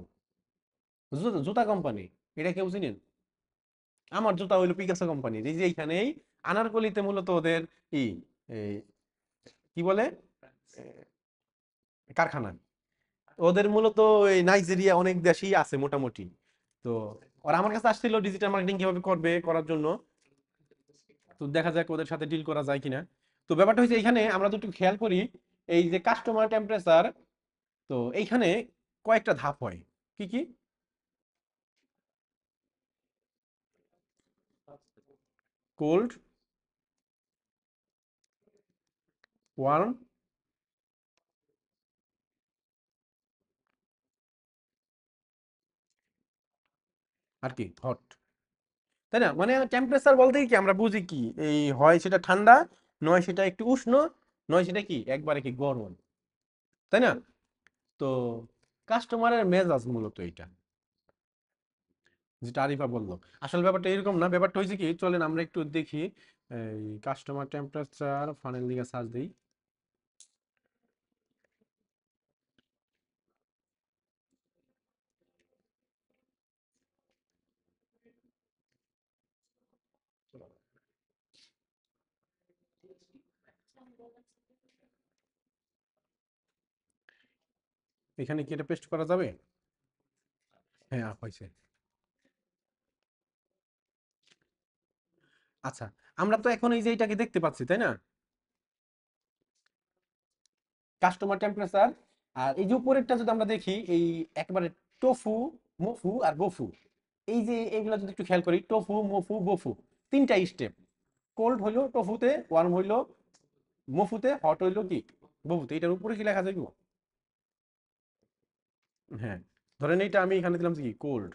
জুতা কোম্পানি, এটা কেউ চিনেন? আমার জুতা হইলো পিকাসো কোম্পানির, এই যে এইখানেই আনারকলিতে মূলত ওদের ই এই কি বলে এ, কারখানা। ওদের মূলত এই নাইজেরিয়া অনেক দেশই আছে মোটামুটি। তো ওরা আমার কাছে আসছিল ডিজিটাল মার্কেটিং কিভাবে করবে করার জন্য। তো দেখা যাক ওদের সাথে ডিল করা যায় কিনা। তো ব্যাপারটা হচ্ছে এখানে আমরা যদি একটু খেয়াল করি, এই যে কাস্টমার টেম্পারেচার, তো এইখানে কয়েকটা ধাপ হয়। কি কি? কোল্ড, ওয়ার্ম, আর কি হট, তাই না? মানে টেম্পারেচার বলতে কি আমরা বুঝি কি, এই হয় সেটা ঠান্ডা, নয় সেটা একটু উষ্ণ, নয় সেটা কি একবারে কি গরম, তাই না? তো কাস্টমারের মেজাজ মূলত এটা, যেটা আরিফা বললো। আসল ব্যাপারটা এরকম না, ব্যাপারটা হয়েছে কি, চলেন আমরা একটু দেখি। এই কাস্টমার টেম্পারেচার ফানেল দিকে সার্চ দিই। এখানে কি এটা পেস্ট করা যাবে? হ্যাঁ হয়েছে। আচ্ছা, আমরা তো এখন এই যে এটাকে দেখতে পাচ্ছি, তাই না? Customer temperature. আর এই যে উপরেরটা যদি আমরা দেখি, এই একেবারে টোফু, মোফু আর গোফু, এই যে এইগুলো যদি একটু খেয়াল করি, টোফু, মোফু, গোফু, তিনটা স্টেপ। কোল্ড হইলো টোফুতে, ওয়ার্ম হইলো মোফুতে, হট হইলো কি গোফুতে। এটার উপরে কি লেখা যায় গো? হ্যাঁ, ধরেন এইটা আমি এখানে দিলাম কি কোল্ড।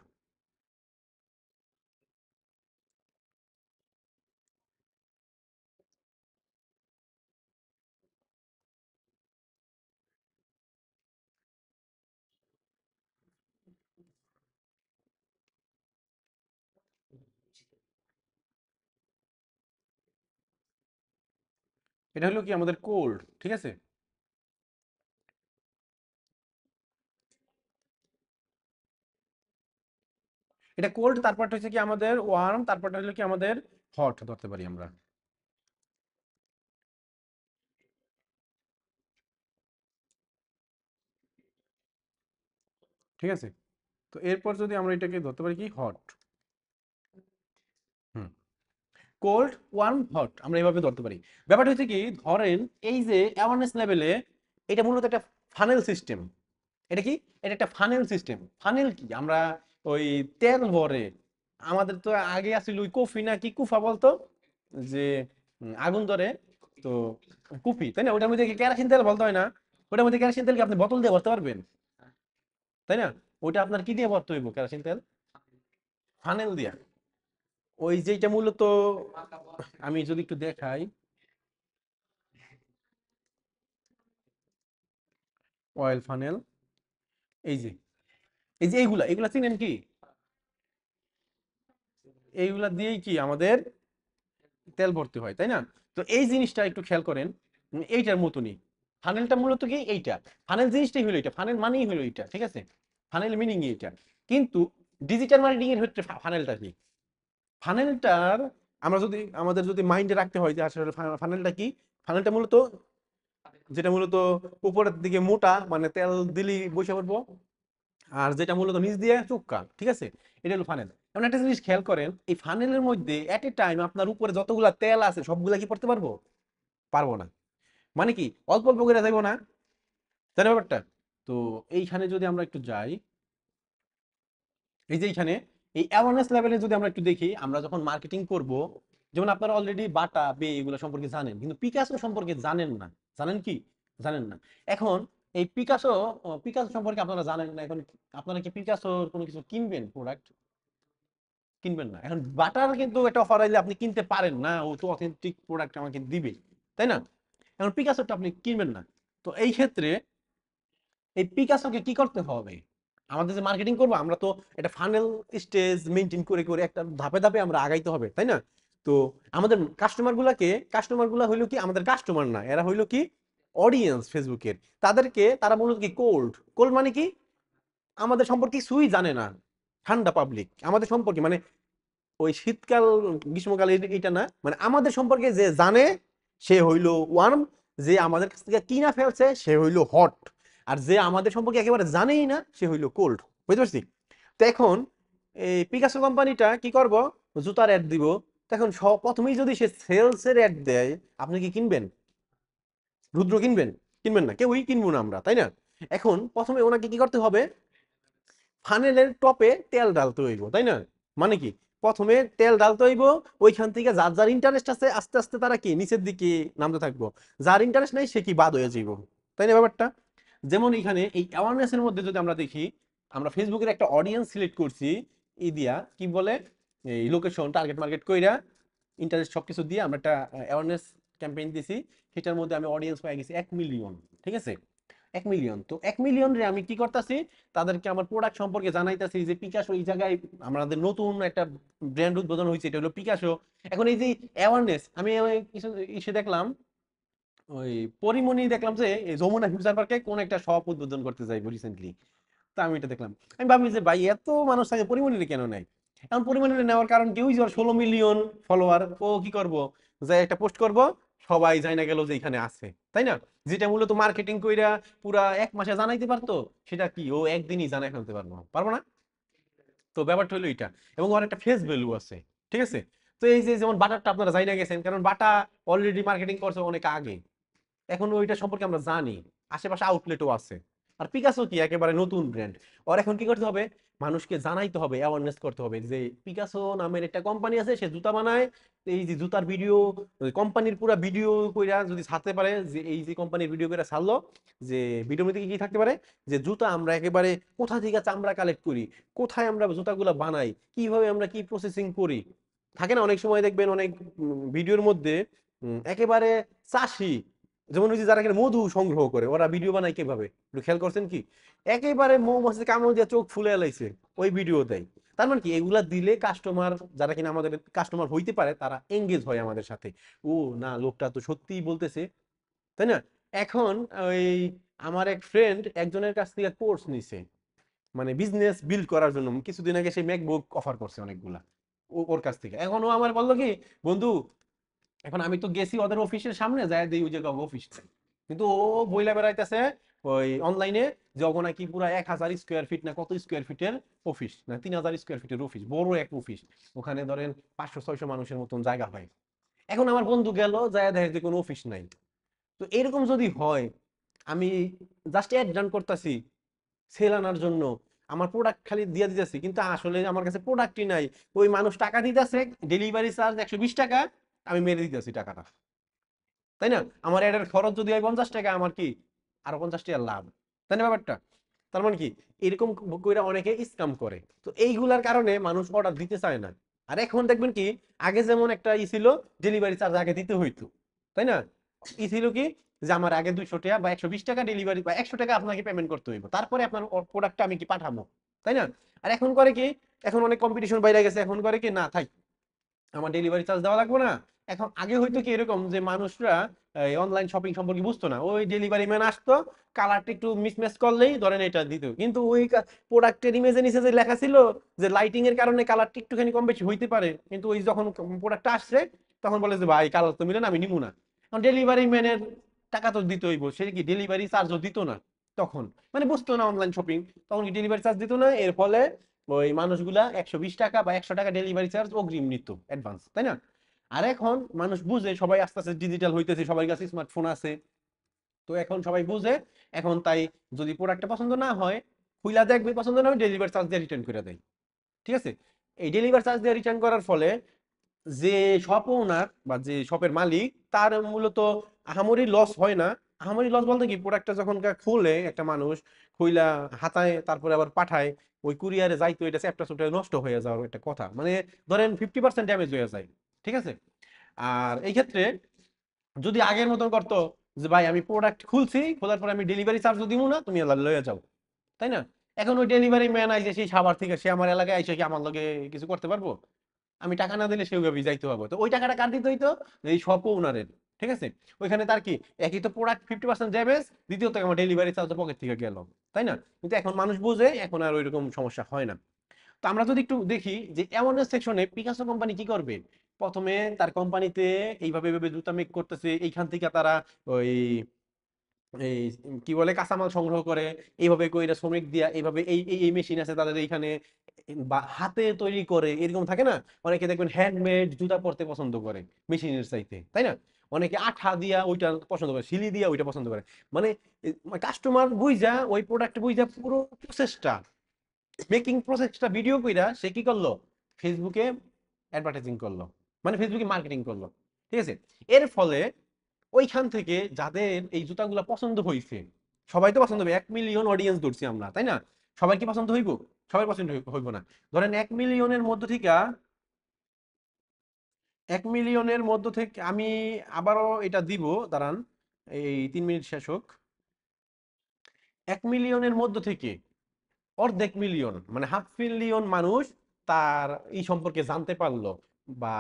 এটা হলো কি আমাদের কোল্ড, ঠিক আছে? এটা কোল্ড, তারপরটা হচ্ছে কি আমাদের ওয়ার্ম, তারপরটা হলো কি আমাদের হট ধরতে পারি আমরা। ঠিক আছে? তো এরপর যদি আমরা এটাকে ধরতে পারি কি হট। হুম, কোল্ড, ওয়ার্ম, হট আমরা এইভাবে ধরতে পারি। ব্যাপারটা হচ্ছে কি, ধরেন এই যে অ্যাওয়ারনেস লেভেলে, এটা মূলত একটা ফানেল সিস্টেম। এটা কি? এটা একটা ফানেল সিস্টেম। ফানেল কি, আমরা ওই তেল ভরে, আমাদের তো আগে আসছিল ওই কফি না কি কুফা বলতো, যে আগুন ধরে, তো কুপি, তাই না? ওটার মধ্যে কি কেরোসিন তেল বলতে হয় না? ওটার মধ্যে কেরোসিন তেল কি আপনি বোতল দিয়ে ভরতে পারবেন? তাই না? ওইটা আপনার কি দিয়ে ভরতে হইব কেরোসিন তেল? ফানেল দিয়া। ওই যেটা মূলত, আমি যদি একটু দেখাই, অয়েল ফানেল, এই যে, এই যে এইগুলা এইগুলা চিনেন কি? এইগুলা দিয়েই কি আমাদের তেল ভরতে হয়, তাই না? তো এই জিনিসটা একটু খেয়াল করেন। এইটার মতনই ফানেলটা মূলত কি এইটা, ফানেল জিনিসটাই হলো এটা, ফানেল মানেই হলো এটা, ঠিক আছে? ফানেল মিনিং এইটা। কিন্তু ডিজিটাল মার্কেটিং এর ক্ষেত্রে ফানেলটা কি, ফানেলটার আমরা যদি আমাদের যদি মাইন্ডে রাখতে হয় যে আসলে ফানেলটা কি, ফানেলটা মূলত, যেটা মূলত উপরের দিকে মোটা মানে তেল দিলি বসে পড়বো, আর যেটা মূলত নিচ দিয়ে চুক্কা, ঠিক আছে? এটা হলো ফানেল। এমন একটা জিনিস খেয়াল করেন, এই ফানেলের মধ্যে এট এ টাইম আপনার উপরে যতগুলা তেল আছে সবগুলা কি করতে পারবো? পারবো না। মানে কি, অল্প অল্প করে যাইবো না, তাই না ব্যাপারটা? তো এইখানে যদি আমরা একটু যাই, এই যে এইখানে এই অ্যাওয়ারনেস লেভেলে যদি আমরা একটু দেখি, আমরা যখন মার্কেটিং করব, যেমন আপনারা অলরেডি বাটা বে এগুলো সম্পর্কে জানেন, কিন্তু পিকাসো সম্পর্কে জানেন না। জানেন কি? জানেন না। এখন এই পিকাসো, পিকাসো সম্পর্কে আপনারা জানেন না এখন, আপনারা কি পিকাসোর কোনো কিছু কিনবেন প্রোডাক্ট? কিনবেন না। এখন বাটার কিন্তু একটা অফার আইলে আপনি কিনতে পারেন না, ও তো অথেন্টিক প্রোডাক্ট আমাকে দিবে, তাই না? এখন পিকাসোটা আপনি কিনবেন না। তো এই ক্ষেত্রে এই পিকাসোকে কি করতে হবে? আমাদের যে মার্কেটিং করবো, আমরা তো একটা ফানেল স্টেজ মেনটেন করে করে একটা ধাপে ধাপে আমরা আগাইতে হবে, তাই না? তো আমাদের কাস্টমার গুলা হইলো কি আমাদের কাস্টমার না, এরা হইলো কি অডিয়েন্স ফেসবুকের। তাদেরকে তারা মূলত কি কোল্ড, কোল্ড মানে কি, আমাদের সম্পর্কে কিছুই জানে না, ঠান্ডা পাবলিক আমাদের সম্পর্কে, মানে ওই শীতকাল গ্রীষ্মকাল এটা না, মানে আমাদের সম্পর্কে যে জানে সে হইলো ওয়ার্ম, যে আমাদের কাছ থেকে কিনা ফেলছে সে হইলো হট, আর যে আমাদের সম্পর্কে একেবারে জানেই না সে হইলো কোল্ড। বুঝতে পারছি? তো এখন এই পিকাসো কোম্পানিটা কি করব, জুতার অ্যাড দিব। তো এখন প্রথমেই যদি সে সেলসের অ্যাড দেয়, আপনি কি কিনবেন? রুদ্র কিনবেন? কিনবেন না, কেউই কিনবো না আমরা, তাই না? এখন প্রথমে ওনাকে কি করতে হবে, ফানেলের টপে তেল ঢালতে হইব, তাই না? মানে কি, প্রথমে তেল ঢালতে হইব, ওইখান থেকে যার যার ইন্টারেস্ট আছে আস্তে আস্তে তারা কি নিচের দিকে নামতে থাকবো, যার ইন্টারেস্ট নাই সে কি বাদ হয়ে যাইব, তাই না ব্যাপারটা? যেমন এখানে এই অ্যাওয়ারনেস এর মধ্যে যদি আমরা দেখি, আমরা ফেসবুকের একটা অডিয়েন্স সিলেক্ট করছি, ই দিয়া কি বলে, এই লোকেশন টার্গেট মার্কেট কইরা ইন্টারেস্ট সবকিছু দিয়ে আমরা একটা অ্যাওয়ারনেস ক্যাম্পেইন দিছি। সেটার মধ্যে আমি অডিয়েন্স পেয়ে গেছি 1 মিলিয়ন। ঠিক আছে, 1 মিলিয়ন। তো 1 মিলিয়ন রে আমি কি করতেছি, তাদেরকে আমার প্রোডাক্ট সম্পর্কে জানাইতেছি যে পিকাসো এই জায়গায় আমাদের নতুন একটা ব্র্যান্ড উদ্বোধন হয়েছে, এটা হলো পিকাসো। এখন এই যে অ্যাওয়ারনেস, আমি ওই কিছু ইসে দেখলাম, ওই পরিমণি দেখলাম যে এই যমুনা ফিউচার পার্কে কোন একটা শপ উদ্বোধন করতে যাইবো রিসেন্টলি। তো আমি এটা দেখলাম, আমি ভাবি যে ভাই এত মানুষ থাকে পরিমণিরে কেন নাই? এখন পরিমণিরে নেওয়ার কারণ কি, ওই যে ওর 16 মিলিয়ন ফলোয়ার, ও কি করব, যে একটা পোস্ট করব, সবাই যাই না গেল যে এখানে আছে, তাই না? যেটা মূলত মার্কেটিং কইরা পুরা 1 মাসে জানাইতে পারতো, সেটা কি ও একদিনই জানাই ফেলতে পারবো, পারবো না? তো ব্যাপারটা হলো এটা। এবং ওর একটা ফেস ভ্যালু আছে, ঠিক আছে? তো এই যে যেমন বাটারটা আপনারা যাই না গেছেন, কারণ বাটা অলরেডি মার্কেটিং করছে অনেক আগে, এখন ওইটা সম্পর্কে আমরা জানি, আশেপাশে আউটলেটও আছে। আর পিকাসো কি একেবারে নতুন ব্র্যান্ড, আর এখন কি করতে হবে, মানুষকে জানাইতে হবে, অ্যাওয়ারনেস করতে হবে যে পিকাসো নামের একটা কোম্পানি আছে, সে জুতা বানায়। এই যে জুতার ভিডিও, কোম্পানির পুরো ভিডিও কইরা যদি ছাড়তে পারে, যে এই যে কোম্পানির ভিডিও করে ছাড়লো, যে ভিডিওর মধ্যে কি কি থাকতে পারে, যে জুতা আমরা একেবারে কোথা থেকে চামড়া কালেক্ট করি, কোথায় আমরা জুতাগুলো বানাই, কিভাবে আমরা কি প্রসেসিং করি। থাকে না অনেক সময় দেখবেন অনেক ভিডিওর মধ্যে একেবারে চাষি, যেমন ওই যে যারা এখানে মধু সংগ্রহ করে ওরা ভিডিও বানায় কিভাবে, একটু খেয়াল করছেন কি? একেবারে মৌমাছি কামড় দিয়ে চোখ ফুলে এলাইছে, ওই ভিডিও দেয়। তার মানে কি, এগুলা দিলে কাস্টমার, যারা কিনা আমাদের কাস্টমার হইতে পারে, তারা এঙ্গেজ হয় আমাদের সাথে। ও না, লোকটা তো সত্যিই বলতেছে, তাই না? এখন ওই আমার এক ফ্রেন্ড একজনের কাছ থেকে কোর্স নিছে, মানে বিজনেস বিল্ড করার জন্য। কিছুদিন আগে সে ম্যাকবুক অফার করছে অনেকগুলা, ওর কাছ থেকে। এখন ও আমার বললো কি, বন্ধু এখন আমি তো গেছি ওদের অফিসের সামনে যায় দিই, ওই জায়গা অফিস, কিন্তু ও বইলা বেড়াইতেছে ওই অনলাইনে যে ওগো নাকি পুরো 1000 স্কোয়ার ফিট না কত স্কোয়ার ফিটের অফিস, না 3000 স্কোয়ার ফিটের অফিস, বড় এক অফিস। ওখানে ধরেন 500-600 মানুষের মতন জায়গা হয়। এখন আমার বন্ধু গেল, যায় দেখে যে কোনো অফিস নাই। তো এরকম যদি হয়, আমি জাস্ট অ্যাড রান করতেছি সেল আনার জন্য, আমার প্রোডাক্ট খালি দিয়ে দিতেছি, কিন্তু আসলে আমার কাছে প্রোডাক্টই নাই। ওই মানুষ টাকা দিতেছে, ডেলিভারি চার্জ 120 টাকা, আমি মেরে দিতেছি টাকাটা, তাই না? আমার এটার খরচ যদি হয় 50 টাকা, আমার কি আরো 50 টাকা লাভ, তাই না ব্যাপারটা? তার মানে কি, এরকম কইরা অনেকে স্ক্যাম করে। তো এইগুলার কারণে মানুষ অর্ডার দিতে চায় না। আর এখন দেখবেন কি, আগে যেমন একটা ই ছিল, ডেলিভারি চার্জ আগে দিতে হইতো, তাই না? ই ছিল কি, যে আমার আগে 200 টাকা বা 120 টাকা ডেলিভারি বা 100 টাকা আপনাকে পেমেন্ট করতে হইব, তারপরে আপনার প্রোডাক্টটা আমি কি পাঠাবো, তাই না? আর এখন করে কি, এখন অনেক কম্পিটিশন বাইরে গেছে, এখন করে কি, না থাক, আমার ডেলিভারি চার্জ দেওয়া লাগবে না। এখন আগে হয়তো কি এরকম যে মানুষরা অনলাইন শপিং সম্পর্কে বুঝতো না, ওই ডেলিভারি ম্যান আসতো, কালারটা একটু মিসম্যাচ করলেই ধরেন এটা দিত, কিন্তু ওই প্রোডাক্টের ইমেজের নিচে যে লেখা ছিল যে লাইটিং এর কারণে কালারটা একটুখানি কম বেশি হইতে পারে, কিন্তু ওই যখন প্রোডাক্টটা আসছে তখন বলে যে ভাই কালার তো মিলে না, আমি নিবো না। এখন ডেলিভারি ম্যানের টাকা তো দিতে হইব, সে কি ডেলিভারি চার্জও দিত না তখন, মানে বুঝতো না অনলাইন শপিং, তখন কি ডেলিভারি চার্জ দিত না। এর ফলে ওই মানুষগুলা 120 টাকা বা 100 টাকা ডেলিভারি চার্জ অগ্রিম নিত, অ্যাডভান্স, তাই না? আর এখন মানুষ বুঝে, সবাই আস্তে আস্তে ডিজিটাল হইতেছে, সবার কাছে স্মার্টফোন আছে। তো এখন সবাই বুঝে, এখন তাই যদি প্রোডাক্টটা পছন্দ না হয়, খুইলা দেখবে, পছন্দ না হয় ডেলিভারি চার্জ দিয়ে রিটার্ন করে দেয়। ঠিক আছে? এই ডেলিভারি চার্জ দিয়ে রিটার্ন করার ফলে যে শপ ওনার বা যে শপের মালিক, তার মূলত আহামরি লস হয় না। আহামরি লস বলতে কি, প্রোডাক্টটা যখন খুলে একটা মানুষ, খুইলা হাতায় তারপরে আবার পাঠায়, ওই কুরিয়ারে যাইতো, এটা চ্যাপটা চুপটা নষ্ট হয়ে যাওয়ার একটা কথা, মানে ধরেন 50% ড্যামেজ হয়ে যায়। ঠিক আছে? আর এই ক্ষেত্রে যদি আগের মতন করতো, যে ভাই আমি প্রোডাক্ট খুলছি, খোলার পরে আমি ডেলিভারি চার্জও দিব না, তুমি লয়ে যাও, তাই না? এখন ওই ডেলিভারি ম্যান আইছে সেই সাভার থেকে, সে আমার এলাকায় আইসে কি আমার লগে কিছু করতে পারবো? আমি টাকা না দিলে সে ওইভাবে যাইতে হবে। তো ওই টাকাটা কার দিতে হইতো? এই শপ ওনারের। ঠিক আছে? ওইখানে তার কি, একই তো প্রোডাক্ট 50% ড্যামেজ, দ্বিতীয়ত আমার ডেলিভারি চার্জ পকেট থেকে গেল, তাই না? কিন্তু এখন মানুষ বুঝে, এখন আর ওইরকম সমস্যা হয় না। তো আমরা যদি একটু দেখি যে অ্যাওয়ারনেস সেকশনে পিকাসো কোম্পানি কি করবে, প্রথমে তার কোম্পানিতে এইভাবে এইভাবে জুতা মেক করতেছে, এইখান থেকে তারা ওই এই কি বলে কাঁচামাল সংগ্রহ করে, এইভাবে কইরা শ্রমিক দিয়া এইভাবে এই এই এই মেশিন আছে তাদের এইখানে, বা হাতে তৈরি করে এরকম থাকে না, অনেকে দেখবেন হ্যান্ডমেড জুতা পরতে পছন্দ করে মেশিনের চাইতে, তাই না? অনেকে আঠা দিয়া ওইটা পছন্দ করে, সিলি দিয়া ওইটা পছন্দ করে। মানে কাস্টমার বুঝা ওই প্রোডাক্ট বুঝা পুরো প্রসেসটা, মেকিং প্রসেসটা ভিডিও কইরা সে কি করলো, ফেসবুকে অ্যাডভার্টাইজিং করলো, মানে ফেসবুকে মার্কেটিং করলো। ঠিক আছে? এর ফলে ওইখান থেকে যাদের এই জুতাগুলো পছন্দ হইছে, সবাই তো পছন্দ হবে, 1 মিলিয়ন অডিয়েন্স ধরছি আমরা, তাই না? সবাই কি পছন্দ হইব? সবাই পছন্দ হইব না। ধরেন 1 মিলিয়নের মধ্য থেকে, 1 মিলিয়নের মধ্য থেকে আমি আবারও এটা দিব, দাঁড়ান, এই 3 মিনিট শেষ হোক। 1 মিলিয়নের মধ্য থেকে অর্ধেক মিলিয়ন মানে হাফ মিলিয়ন মানুষ তার এই সম্পর্কে জানতে পারলো, বা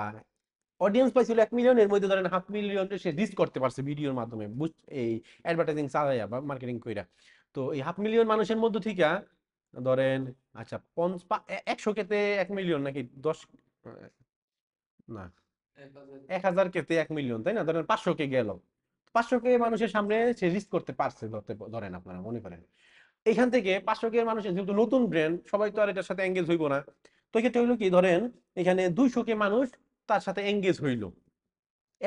অডিয়েন্স পাইছিল 1 মিলিয়ন, এর মধ্যে ধরেন হাফ মিলিয়ন সে রিচ করতে পারছে ভিডিওর মাধ্যমে, এই অ্যাডভার্টাইজিং চালাইয়া বা মার্কেটিং কইরা। তো এই হাফ মিলিয়ন মানুষের মধ্য থেকে ধরেন, আচ্ছা 100 কেতে 1 মিলিয়ন নাকি 10, না 1000 কেতে 1 মিলিয়ন, তাই না? ধরেন 500 কে গেল, 500 কে মানুষের সামনে সে রিচ করতে পারছে, ধরেন আপনারা মনে করেন এইখান থেকে 500 কে মানুষের যেহেতু নতুন ব্র্যান্ড, সবাই তো আর এটার সাথে এঙ্গেজ হইব না। তো এক্ষেত্রে হইলো কি, ধরেন এখানে 200 কে মানুষ তার সাথে এঙ্গেজ হইলো,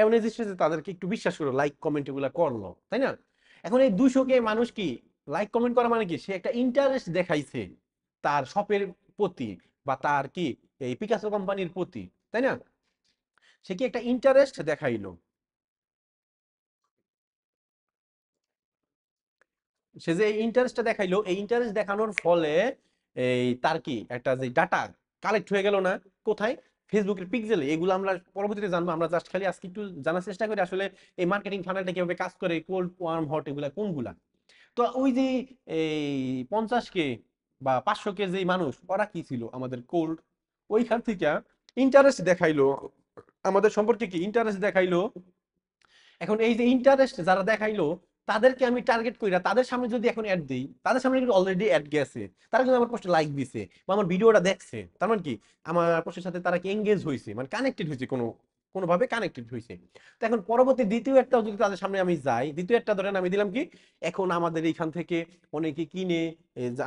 এমন যে তাদেরকে একটু বিশ্বাস করলো, লাইক কমেন্ট এগুলো করলো, তাই না? এখন এই 200 কে মানুষ কি লাইক কমেন্ট করা মানে কি, সে একটা ইন্টারেস্ট দেখাইছে তার শপের প্রতি, বা তার কি এই পিকাসো কোম্পানির প্রতি, তাই না? সে কি একটা ইন্টারেস্ট দেখাইলো, সে যে এই ইন্টারেস্টটা দেখাইলো, এই ইন্টারেস্ট দেখানোর ফলে এই তার কি একটা যে ডাটা কালেক্ট হয়ে গেল না, কোথায়, ফেসবুকের পিক্সেলে। এগুলো আমরা পরবর্তীতে জানবো, আমরা জাস্ট খালি আজকে একটু জানার চেষ্টা করি আসলে এই মার্কেটিং ফানেলটা কিভাবে কাজ করে, কোল্ড ওয়ার্ম হট এগুলা কোনগুলা। তো ওই যে এই 50 কে বা 500 কে যে মানুষ, ওরা কি ছিল আমাদের কোল্ড, ওইখান থেকে ইন্টারেস্ট দেখাইলো, আমাদের সম্পর্কে কি ইন্টারেস্ট দেখাইলো। এখন এই যে ইন্টারেস্ট যারা দেখাইলো, তাদেরকে আমি টার্গেট কইরা তাদের সামনে যদি এখন অ্যাড দিই, তাদের সামনে কিন্তু অলরেডি অ্যাড গেছে, তারা কিন্তু আমার পোস্টে লাইক দিছে বা আমার ভিডিওটা দেখছে, তার মানে কি আমার পোস্টের সাথে তারা কি এঙ্গেজ হয়েছে, মানে কানেক্টেড হয়েছে, কোনোভাবে কানেক্টেড হয়েছে। তো এখন পরবর্তী দ্বিতীয় একটা যদি তাদের সামনে আমি যাই, দ্বিতীয় একটা ধরেন আমি দিলাম কি, এখন আমাদের এইখান থেকে অনেকে কিনে,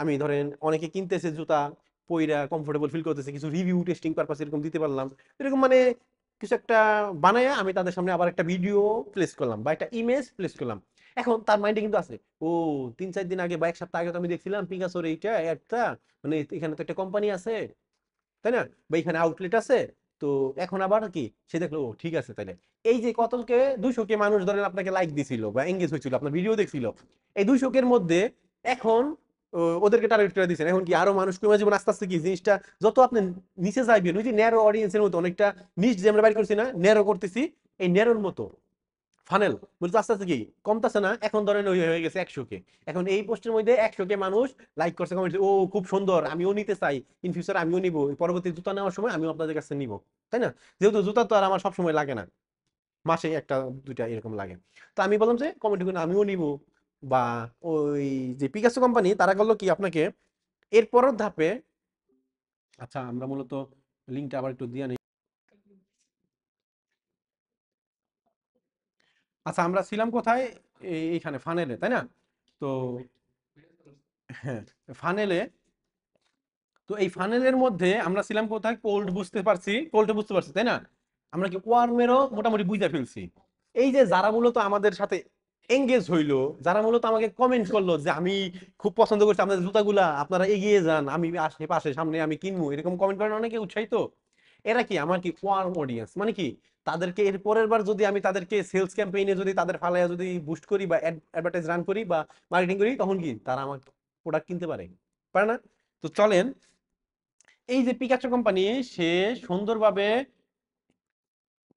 আমি ধরেন অনেকে কিনতেছে জুতা, পইরা কমফোর্টেবল ফিল করতেছে, কিছু রিভিউ টেস্টিং পারপাস এরকম দিতে পারলাম, এরকম মানে কিছু একটা বানায় আমি তাদের সামনে আবার একটা ভিডিও প্লেস করলাম বা একটা ইমেজ প্লেস করলাম। এখন তার মাইন্ডে কিন্তু আছে, ও 3-4 দিন আগে বা 1 সপ্তাহ আগে তো আমি দেখছিলাম পিকাসোর এইটা একটা, মানে এখানে তো একটা কোম্পানি আছে, তাই না, বা এখানে আউটলেট আছে। তো এখন আবার কি সে দেখলো, ও ঠিক আছে তাইলে, এই যে কতকে 200 কে মানুষ ধরেন আপনাকে লাইক দিছিল বা এঙ্গেজ হয়েছিল, আপনার ভিডিও দেখছিল, এই 200 কের মধ্যে এখন ওদেরকে টার্গেট করে দিয়েছেন, এখন কি আরো মানুষ কমে যাবেন আস্তে আস্তে, কি জিনিসটা যত আপনি নিচে যাইবেন, ওই যে ন্যারো অডিয়েন্সের মতো অনেকটা নিচ যে আমরা বাইর করছি না, ন্যারো করতেছি, এই ন্যারোর মতো ফানেল বলতে আস্তে আস্তে কি কমতাছে না, এখন ধরেন ওই হয়ে গেছে 100 কে। এখন এই পোস্টের মধ্যে 100 কে মানুষ লাইক করছে, কমেন্ট, ও খুব সুন্দর, আমিও নিতে চাই, ইন ফিউচার আমিও নিব, পরবর্তী জুতা নেওয়ার সময় আমিও আপনাদের কাছে নিব, তাই না? যেহেতু জুতা তো আর আমার সবসময় লাগে না, মাসে একটা দুইটা এরকম লাগে। তো আমি বললাম যে কমেন্ট করে আমিও নিব। বা ওই যে পিকাসো কোম্পানি তারা করলো কি আপনাকে এর পরের ধাপে, আচ্ছা আমরা মূলত লিঙ্কটা আবার একটু দিয়ে নিই। আচ্ছা আমরা ছিলাম কোথায়, এইখানে ফানেলে, তাই না? তো হ্যাঁ, ফানেলে, তো এই ফানেলের মধ্যে আমরা ছিলাম কোথায়, কোল্ড বুঝতে পারছি, কোল্ডে বুঝতে পারছি, তাই না? আমরা কি ওয়ার্মেরও মোটামুটি বুঝতে ফেলছি। এই যে যারা মূলত আমাদের সাথে এঙ্গেজ হইলো, যারা মূলত আমাকে কমেন্ট করলো যে আমি খুব পছন্দ করছি আপনাদের জুতাগুলা, আপনারা এগিয়ে যান, আমি আশেপাশে সামনে আমি কিনবো, এরকম কমেন্ট করেন অনেকে উৎসাহিত, এরা কি আমার কি ওয়ার্ম অডিয়েন্স, মানে কি তাদেরকে এর পরের বার যদি আমি তাদেরকে সেলস ক্যাম্পেইনে যদি তাদের ফালাইয়া যদি বুস্ট করি বা অ্যাডভার্টাইজ রান করি বা মার্কেটিং করি, তখন কি তারা আমার প্রোডাক্ট কিনতে পারে, পারে না? তো চলেন, এই যে পিকাচো কোম্পানি, সে সুন্দরভাবে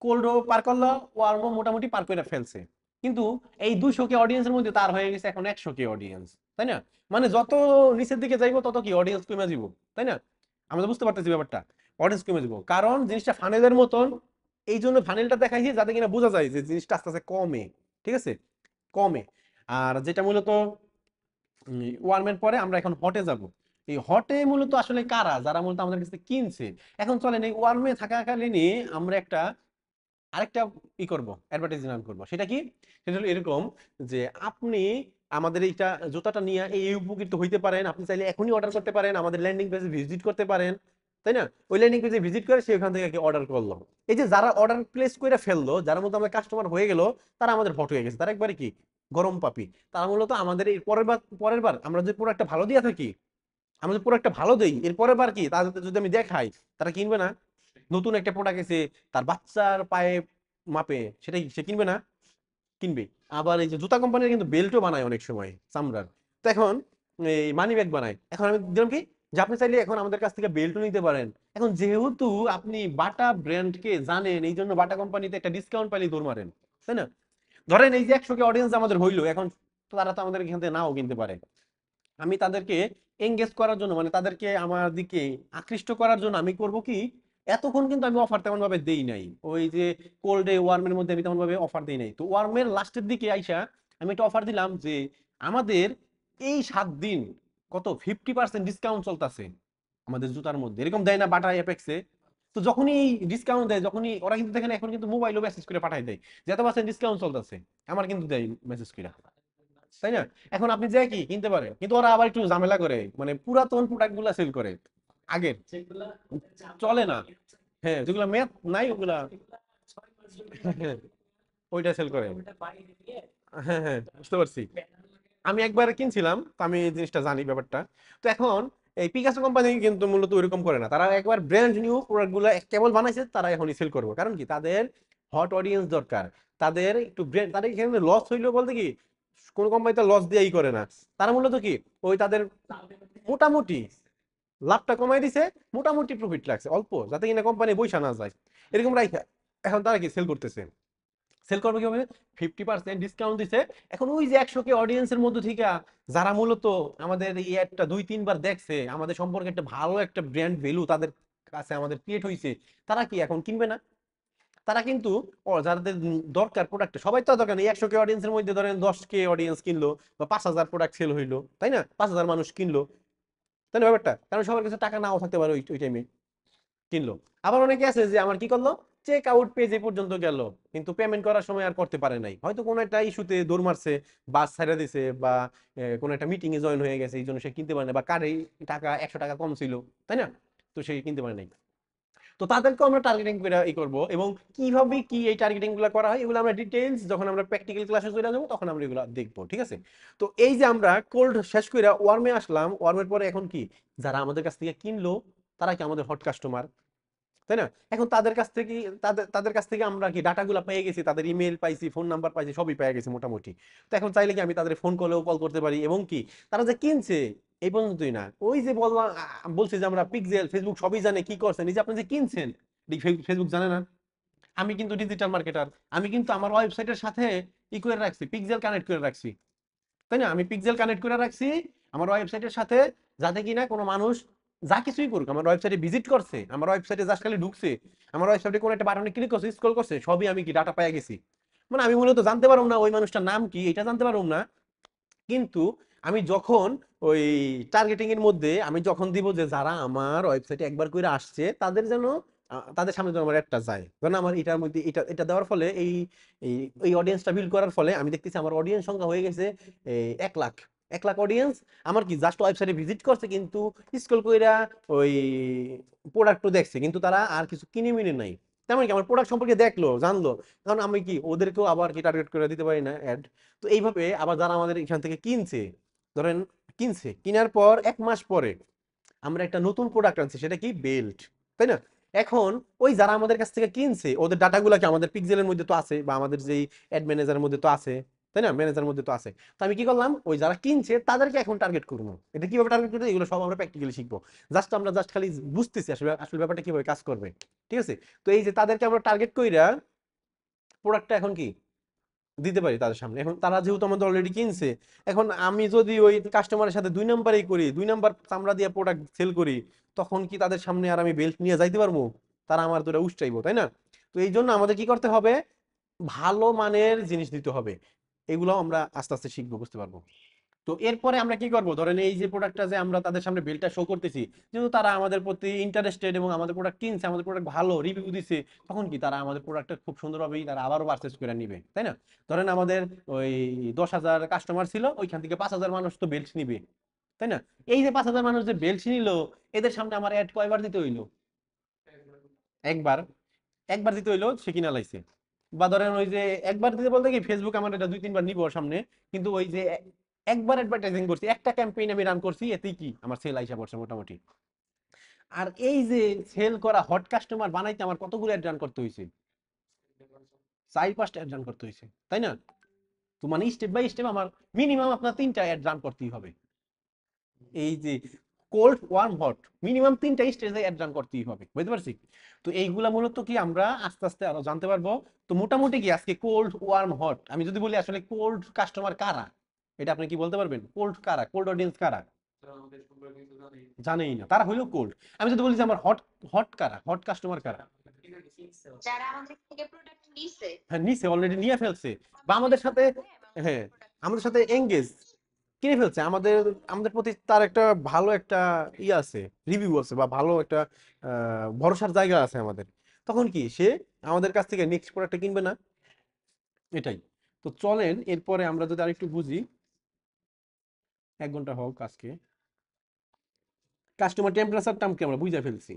কোল্ডও পার করলো, ওয়ার্মও মোটামুটি পার করে ফেলছে, কিন্তু এই 200 কে অডিয়েন্সের মধ্যে তার হয়ে গেছে এখন 100 কে অডিয়েন্স, তাই না? মানে যত নিচের দিকে যাইবো তত কি অডিয়েন্স কমে যাবো, তাই না? আমরা তো বুঝতে পারতেছি ব্যাপারটা, অডিয়েন্স কমে যাবো, কারণ জিনিসটা ফানেলের মতন, এই জন্য ফানেলটা দেখাইছি যাতে কিনা বোঝা যায় যে জিনিসটা আস্তে আস্তে কমে, ঠিক আছে, কমে। আর যেটা মূলত ওয়ার্মের পরে আমরা এখন হটে যাব, এই হটে মূলত আসলে কারা, যারা মূলত আমাদের কাছে কিনছে। এখন চলেন এই ওয়ার্মে থাকাকালীনই আমরা আরেকটা করব, অ্যাডভার্টাইজমেন্ট করব। সেটা কি? সেটা হলো এরকম যে আপনি আমাদের এইটা জুতাটা নিয়ে এই উপকৃত হইতে পারেন, আপনি চাইলে এখনই অর্ডার করতে পারেন, আমাদের ল্যান্ডিং পেজে ভিজিট করতে পারেন, তাই না? ওই ল্যান্ডিং পেজে ভিজিট করে সে ওখান থেকে অর্ডার করলো। এই যে যারা অর্ডার প্লেস করে ফেললো, যারা মধ্যে আমাদের কাস্টমার হয়ে গেল, তারা আমাদের হট হয়ে গেছে, তারা একবারে কি গরম পাপি। তারা মূলত আমাদের এই পরের বার আমরা যে প্রোডাক্টটা ভালো দিয়ে থাকি, আমরা যে প্রোডাক্টটা ভালো দেই, এর পরের বার কি তাদের যদি আমি দেখাই, তারা কিনবে না? নতুন একটা প্রোডাক্ট এসে তার বাচ্চার পায়ে মাপে, সেটাই সে কিনবে না? কিনবে। আবার এই যে জুতা কোম্পানির কিন্তু বেল্টও বানায় অনেক সময় চামড়ার। তো এখন এই মানি ব্যাগ বানায়। এখন আমি দিলাম কি যে আপনি চাইলে এখন আমাদের কাছ থেকে বেল্টও নিতে পারেন। এখন যেহেতু আপনি বাটা ব্র্যান্ডকে জানেন, এই জন্য বাটা কোম্পানিতে একটা ডিসকাউন্ট পাইলে দৌড় মারেন, তাই না? ধরেন এই যে 100 কে অডিয়েন্স আমাদের হইলো, এখন তো তারা তো আমাদের এখান থেকে নাও কিনতে পারে। আমি তাদেরকে এঙ্গেজ করার জন্য, মানে তাদেরকে আমার দিকে আকৃষ্ট করার জন্য আমি করব কি, এতক্ষণ কিন্তু আমি অফার তেমন ভাবে দেই নাই। ওই যে কোল্ড ডে ওয়ার্মের মধ্যে আমি তেমন ভাবে অফার দেই নাই। তো ওয়ার্মের লাস্টের দিকে আইসা আমি একটা অফার দিলাম যে আমাদের এই 7 দিন কত 50% ডিসকাউন্ট চলতেছে আমাদের জুতার মধ্যে, এরকম দেয় না বাটা অ্যাপেক্সে? তো যখনই ডিসকাউন্ট দেয়, যখনই ওরা কিন্তু দেখেন এখন কিন্তু মোবাইলও মেসেজ করে পাঠাই দেয় যে এত পার্সেন্ট ডিসকাউন্ট চলতেছে, আমার কিন্তু দেয় মেসেজ করে, তাই না? এখন আপনি যে কি কিনতে পারেন, কিন্তু ওরা আবার একটু ঝামেলা করে, মানে পুরাতন প্রোডাক্ট গুলা সেল করে, আগের চলে না। হ্যাঁ, যেগুলা ম্যাথ নাই ওগুলা হ্যাঁ, ওইটা সেল করে। হ্যাঁ হ্যাঁ, বুঝতে পারছি। আমি একবার কিনছিলাম, তো আমি এই জিনিসটা জানি ব্যাপারটা। তো এখন এই পিকাসো কোম্পানি কিন্তু মূলত ওইরকম করে না, তারা একবার ব্র্যান্ড নিউ প্রোডাক্ট গুলো কেবল বানাইছে, তারা এখনই সেল করবো। কারণ কি, তাদের হট অডিয়েন্স দরকার, তাদের একটু ব্র্যান্ড, তাদের এখানে লস হইলো বলতে কি, কোন কোম্পানি তো লস দিয়েই করে না। তারা মূলত কি ওই তাদের মোটামুটি লাভটা কমাই দিছে, মোটামুটি প্রফিট রাখছে অল্প, যাতে কিনা কোম্পানি বইসা না যায়, এরকম রাইখা এখন তারা কি সেল করতেছে। সেল করবে কিভাবে? 50% ডিসকাউন্ট দিছে। এখন ওই যে 100 কে অডিয়েন্সের মধ্যে থেকে যারা মূলত আমাদের এই অ্যাডটা 2-3 বার দেখছে, আমাদের সম্পর্কে একটা ভালো একটা ব্র্যান্ড ভ্যালু তাদের কাছে আমাদের ক্রিয়েট হয়েছে, তারা কি এখন কিনবে না? তারা কিন্তু যাদের দরকার প্রোডাক্ট, সবাই তো দরকার নেই। 100 কে অডিয়েন্সের মধ্যে ধরেন 10 কে অডিয়েন্স কিনলো, বা 5,000 প্রোডাক্ট সেল হইলো, তাই না? 5,000 মানুষ কিনলো, তাই না ব্যাপারটা? কারণ সবার কাছে টাকা নাও থাকতে পারে ওই ওই টাইমে, কিনলো। আবার অনেকে আছে যে আমার কি করলো, চেক আউট পেজে পর্যন্ত গেল, কিন্তু পেমেন্ট করার সময় আর করতে পারে নাই, হয়তো কোনো একটা ইস্যুতে দৌড় মারছে, বাস ছাইড়া দিছে, বা কোনো একটা মিটিং এ জয়েন হয়ে গেছে, এই জন্য সে কিনতে পারে না, বা কারে টাকা 100 টাকা কম ছিল, তাই না? তো সে কিনতে পারে নাই। তো তাদেরকেও আমরা টার্গেটিং করে করব, এবং কিভাবে কি এই টার্গেটিং গুলো করা হয় এগুলো আমরা ডিটেইলস যখন আমরা প্র্যাকটিক্যাল ক্লাসে চলে যাবো তখন আমরা এগুলো দেখবো, ঠিক আছে? তো এই যে আমরা কোল্ড শেষ করে ওয়ার্মে আসলাম, ওয়ার্মের পরে এখন কি, যারা আমাদের কাছ থেকে কিনলো তারা কি আমাদের হট কাস্টমার, তাই না? এখন তাদের কাছ থেকে তাদের কাছ থেকে আমরা কি ডাটাগুলো পেয়ে গেছি, তাদের ইমেল পাইছি, ফোন নাম্বার পাইছি, সবই পেয়ে গেছি মোটামুটি। তো এখন চাইলে কি আমি তাদের ফোন কলেও কল করতে পারি, এবং কি তারা যে কিনছে এই পর্যন্তই না, ওই যে বললাম বলছি যে আমরা পিক্সেল ফেসবুক সবই জানে কি করছেন, এই যে আপনি যে কিনছেন ফেসবুক জানে না? আমি কিন্তু ডিজিটাল মার্কেটার, আমি কিন্তু আমার ওয়েবসাইটের সাথে করে রাখছি, পিক্সেল কানেক্ট করে রাখছি, তাই না? আমি পিক্সেল কানেক্ট করে রাখছি আমার ওয়েবসাইটের সাথে, যাতে কিনা কোনো মানুষ যা কিছুই করুক, আমার ওয়েবসাইটে ভিজিট করছে, আমার ওয়েবসাইটে জাস্ট খালি ঢুকছে, আমার ওয়েবসাইটে কোনো একটা বাটনে ক্লিক করছে, স্ক্রল করছে, সবই আমি কি ডাটা পেয়ে গেছি। মানে আমি মূলত জানতে পারবো না ওই মানুষটার নাম কি, এটা জানতে পারবো না, কিন্তু আমি যখন ওই টার্গেটিং এর মধ্যে আমি যখন দিব যে যারা আমার ওয়েবসাইটে একবার করে আসছে, তাদের যেন তাদের সামনে যেন আমার একটা যায়, কারণ আমার এটার মধ্যে এটা এটা দেওয়ার ফলে এই এই এই অডিয়েন্সটা বিল্ড করার ফলে আমি দেখতেছি আমার অডিয়েন্স সংখ্যা হয়ে গেছে 1 লাখ। 1 লাখ অডিয়েন্স আমার কি জাস্ট ওয়েবসাইটে ভিজিট করছে, কিন্তু স্ক্রল কইরা ওই প্রোডাক্টও দেখছে, কিন্তু তারা আর কিছু কিনে মিনে নাই। তেমন কি আমার প্রোডাক্ট সম্পর্কে দেখলো, জানলো, কারণ আমি কি ওদেরকেও আবার কি টার্গেট করে দিতে পারি না অ্যাড। তো এইভাবে আবার যারা আমাদের এখান থেকে কিনছে, ধরেন কিনছে, কিনার পর 1 মাস পরে আমরা একটা নতুন প্রোডাক্ট আনছি, সেটা কি বেল্ট, তাই না? এখন ওই যারা আমাদের কাছ থেকে কিনছে ওদের ডাটাগুলো কি আমাদের পিক্সেলের মধ্যে তো আছে, বা আমাদের যেই অ্যাড ম্যানেজারের মধ্যে তো আছে, তাই না? ম্যানেজারের মধ্যে তো আছে। তো আমি কি করলাম, ওই যারা কিনছে তাদেরকে এখন টার্গেট করবো। এটা কিভাবে টার্গেট করতে, এগুলো সব আমরা প্র্যাকটিক্যালি শিখবো। আমরা জাস্ট খালি বুঝতেছি আসলে আসলে ব্যাপারটা কিভাবে কাজ করবে, ঠিক আছে? তো এই যে তাদেরকে আমরা টার্গেট কইরা প্রোডাক্টটা এখন কি দিতে পারি তাদের সামনে। এখন তারা যেহেতু আমাদের অলরেডি কিনছে, এখন আমি যদি ওই কাস্টমারের সাথে 2 নাম্বারই করি, 2 নাম্বার চামড়া দিয়ে প্রোডাক্ট সেল করি, তখন কি তাদের সামনে আর আমি বেল্ট নিয়ে যাইতে পারবো? তারা আমার তো এটা উস্টাইবো, তাই না? তো এই জন্য আমাদের কি করতে হবে, ভালো মানের জিনিস দিতে হবে। এগুলো আমরা আস্তে আস্তে শিখবো, বুঝতে পারবো। তো এরপরে আমরা কি করব, ধরেন এই যে প্রোডাক্টটা যে আমরা তাদের সামনে বিলটা শো করতেছি, যেহেতু তারা আমাদের প্রতি ইন্টারেস্টেড এবং আমাদের প্রোডাক্ট কিনছে, আমাদের প্রোডাক্ট ভালো রিভিউ দিছে, তখন কি তারা আমাদের প্রোডাক্টটা খুব সুন্দরভাবেই তারা আবারও পারচেস করে নিবে, তাই না? ধরেন আমাদের ওই 10,000 কাস্টমার ছিল, ওইখান থেকে 5,000 মানুষ তো বেল্ট নিবে, তাই না? এই যে 5,000 মানুষ যে বেল্ট নিল, এদের সামনে আমার অ্যাড কয়বার দিতে হইলো? একবার। একবার দিতে হইলো, সে কিনা লাইছে। বা ধরেন ওই যে একবার দিতে বলতে কি, ফেসবুক আমার এটা 2-3 বার নিব ওর সামনে, কিন্তু ওই যে একবার অ্যাডভার্টাইজিং করছি, একটা ক্যাম্পেইন আমি রান করছি, এতেই কি আমার সেল আইসা পড়ছে মোটামুটি। আর এই যে সেল করা হট কাস্টমার বানাইতে আমার কতগুলো অ্যাড রান করতে হয়েছে? 4-5টা অ্যাড রান করতে হয়েছে, তাই না? তো মানে স্টেপ বাই স্টেপ আমার মিনিমাম আপনার 3টা অ্যাড রান করতেই হবে। এই যে কোল্ড ওয়ার্ম হট, মিনিমাম 3টা স্টেজে অ্যাড রান করতেই হবে, বুঝতে পারছি? তো এইগুলা মূলত কি আমরা আস্তে আস্তে আরো জানতে পারবো। তো মোটামুটি কি আজকে কোল্ড ওয়ার্ম হট, আমি যদি বলি আসলে কোল্ড কাস্টমার কারা, এটা আপনি কি বলতে পারবেন? কোল্ড কারা, কোল্ড অডিয়েন্স কারা? জানেই না, তারা হইলো কোল্ড। আমি যদি বলি যে আমার হট, হট কারা, হট কাস্টমার কারা? যারা আমাদের থেকে প্রোডাক্ট নিছে, হ্যাঁ, নিছে, অলরেডি নিয়ে ফেলছে, বা আমাদের সাথে, হ্যাঁ, আমাদের সাথে এঙ্গেজ, কিনে ফেলছে, আমাদের আমাদের প্রতি তার একটা ভালো একটা ইয়ে আছে, রিভিউ আছে, বা ভালো একটা ভরসার জায়গা আছে আমাদের, তখন কি সে আমাদের কাছ থেকে নেক্সট প্রোডাক্টটা কিনবে না? এটাই। তো চলেন এরপরে আমরা যদি আরেকটু বুঝি, 1 ঘন্টা হোক আজকে। কাস্টমার টেম্পারেচার টার্মকে আমরা বুঝে ফেলছি।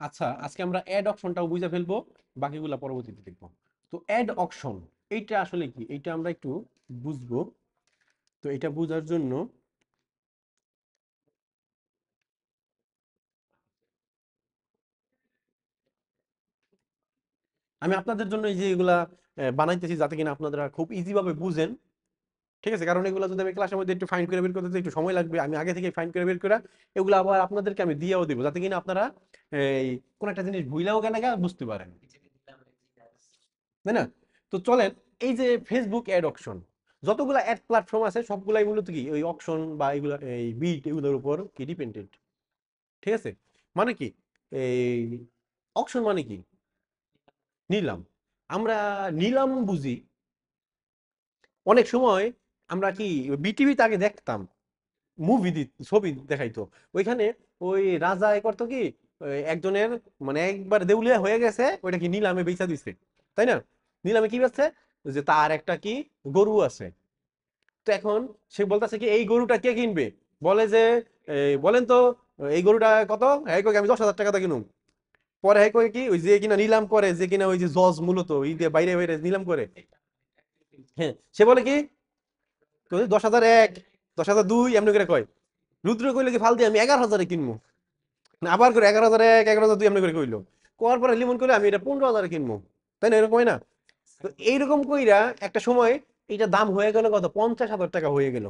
আচ্ছা, আজকে আমরা অ্যাড অপশনটাও বুঝে ফেলবো, বাকিগুলা পরবর্তীতে দেখবো। তো অ্যাড অপশন এইটা আসলে কি, এইটা আমরা একটু বুঝবো। তো এটা বোঝার জন্য আমি আপনাদের জন্য এই যে এগুলা বানাইতেছি, যাতে কিনা আপনারা খুব ইজি ভাবে বুঝেন, ঠিক আছে? কারণ এগুলো যদি আমি ক্লাসের মধ্যে একটু ফাইন্ড করে বের করতে একটু সময় লাগবে, আমি আগে থেকে ফাইন্ড করে বের করে এগুলো আবার আপনাদেরকে আমি দিয়েও দেবো, যাতে কিনা আপনারা এই কোন একটা জিনিস ভুইলাও কেন বুঝতে পারেন, তাই না? তো চলেন, এই যে ফেসবুক অ্যাড অকশন, যতগুলা অ্যাড প্ল্যাটফর্ম আছে সবগুলাই মূলত কি ওই অকশন বা এগুলা এই বিট এগুলোর উপর কি ডিপেন্ডেন্ট, ঠিক আছে? মানে কি, এই অকশন মানে কি, নিলাম, আমরা নিলাম বুঝি। অনেক সময় আমরা কি বিটিভিতে আগে দেখতাম, মুভি ছবি দেখাইতো, ওইখানে ওই রাজা এ করতো কি, ওই একজনের মানে একবার দেউলিয়া হয়ে গেছে, ওইটা কি নিলামে বেচা দিছে, তাই না? নিলামে কি বেচছে, যে তার একটা কি গরু আছে। তো এখন সে বলতেছে কি, এই গরুটা কে কিনবে? বলে যে বলেন তো এই গরুটা কত? হ্যাঁ কই, আমি 10,000 টাকাতে কিনুম। পরে হ্যাঁ কই কি, ওই যে কিনা নিলাম করে, যে কিনা ওই যে জজ মূলত ওই যে বাইরে বাইরে নিলাম করে, হ্যাঁ, সে বলে কি, 10,001, 10,002 এমনি করে কয়। রুদ্র কইলে কি ফাল দিয়ে আমি 11,000-এ কিনবো, না আবার করে 11,001, 11,002 এমনি করে কইলো। কোয়ার পরে লিমন কইলে আমি এটা 15,000-এ কিনবো, তাই না? এরকম হয় না? তো এইরকম কইরা একটা সময় এটা দাম হয়ে গেল কত, 50,000 টাকা হয়ে গেল।